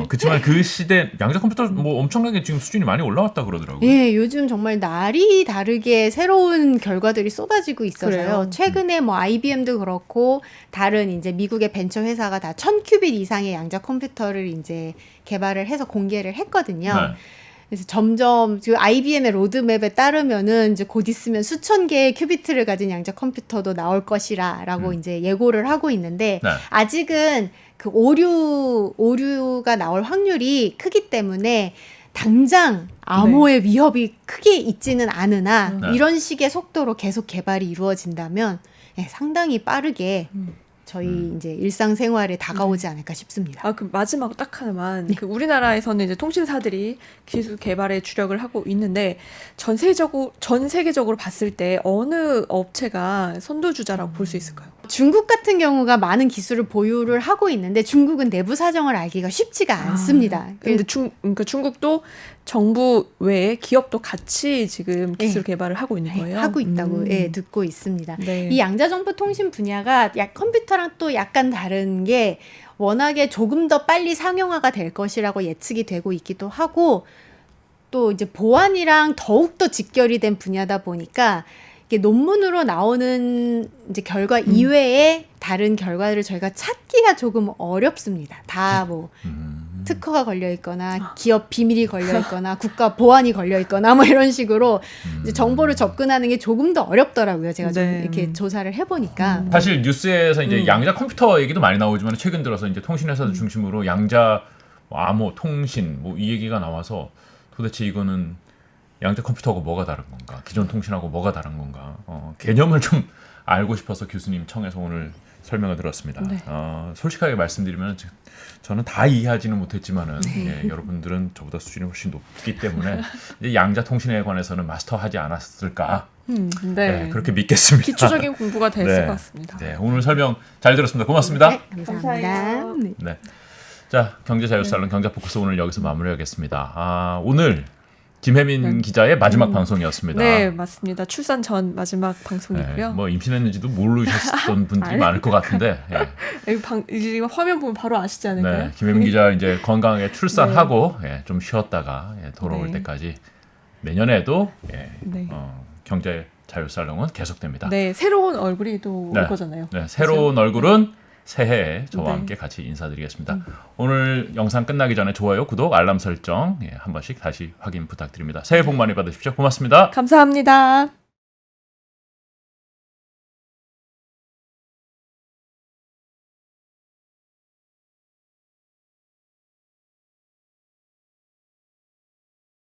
그렇지만 그 시대 양자 컴퓨터 뭐 엄청나게 지금 수준이 많이 올라왔다 그러더라고요. 예, 요즘 정말 날이 다르게 새로운 결과들이 쏟아지고 있어서요. 그래요? 최근에 뭐 IBM도 그렇고 다른 이제 미국의 벤처 회사가 다 1000큐빗 이상의 양자 컴퓨터를 이제 개발을 해서 공개를 했거든요. 네. 그래서 점점 그 IBM의 로드맵에 따르면은 이제 곧 있으면 수천 개의 큐비트를 가진 양자 컴퓨터도 나올 것이라라고 이제 예고를 하고 있는데 네. 아직은 그 오류가 나올 확률이 크기 때문에 당장 암호의 위협이 크게 있지는 않으나 네. 이런 식의 속도로 계속 개발이 이루어진다면 상당히 빠르게 저희 이제 일상생활에 다가오지 않을까 싶습니다. 아, 그 마지막 딱 하나만. 그 우리나라에서는 이제 통신사들이 기술 개발에 주력을 하고 있는데 전 세계적으로 봤을 때 어느 업체가 선두주자라고 볼 수 있을까요? 중국 같은 경우가 많은 기술을 보유를 하고 있는데 중국은 내부 사정을 알기가 쉽지가 않습니다. 근데 그러니까 중국도 정부 외에 기업도 같이 지금 기술 개발을 하고 있는 거예요. 하고 있다고 듣고 있습니다. 네. 이 양자정보통신 분야가 컴퓨터랑 또 약간 다른 게 워낙에 조금 더 빨리 상용화가 될 것이라고 예측이 되고 있기도 하고 또 이제 보안이랑 더욱더 직결이 된 분야다 보니까 이게 논문으로 나오는 이제 결과 이외에 다른 결과를 저희가 찾기가 조금 어렵습니다. 다 뭐 특허가 걸려 있거나 기업 비밀이 걸려 있거나 국가 보안이 걸려 있거나 뭐 이런 식으로 이제 정보를 접근하는 게 조금 더 어렵더라고요. 제가 좀 네. 이렇게 조사를 해보니까. 사실 뉴스에서 이제 양자 컴퓨터 얘기도 많이 나오지만 최근 들어서 이제 통신회사들 중심으로 양자 뭐 암호 통신 뭐 이 얘기가 나와서 도대체 이거는 양자 컴퓨터하고 뭐가 다른 건가? 기존 통신하고 뭐가 다른 건가? 개념을 좀 알고 싶어서 교수님 청해서 오늘 설명을 들었습니다. 네. 솔직하게 말씀드리면 저는 다 이해하지는 못했지만은 예, 여러분들은 저보다 수준이 훨씬 높기 때문에 이제 양자 통신에 관해서는 마스터하지 않았을까? 네. 네, 그렇게 믿겠습니다. 기초적인 공부가 됐을 네. 것 같습니다. 네, 오늘 설명 잘 들었습니다. 고맙습니다. 네, 감사합니다. 감사해요. 네. 네. 자, 경제자유살롱 경제포커스 오늘 여기서 마무리하겠습니다. 오늘 김혜민 기자의 마지막 방송이었습니다. 네, 맞습니다. 출산 전 마지막 방송이고요. 뭐 임신했는지도 모르셨던 분들이 많을 것 같은데. 예. 이 화면 보면 바로 아시지 않을까요? 네, 김혜민 기자 이제 건강하게 출산하고 좀 쉬었다가 돌아올 네. 때까지 내년에도 네. 경제 자유살롱은 계속됩니다. 네, 새로운 얼굴이 또 올 거잖아요. 네, 새로운 얼굴은 새해에 저와 네. 함께 같이 인사드리겠습니다. 오늘 영상 끝나기 전에 좋아요, 구독, 알람 설정 한 번씩 다시 확인 부탁드립니다. 새해 복 많이 받으십시오. 고맙습니다. 감사합니다.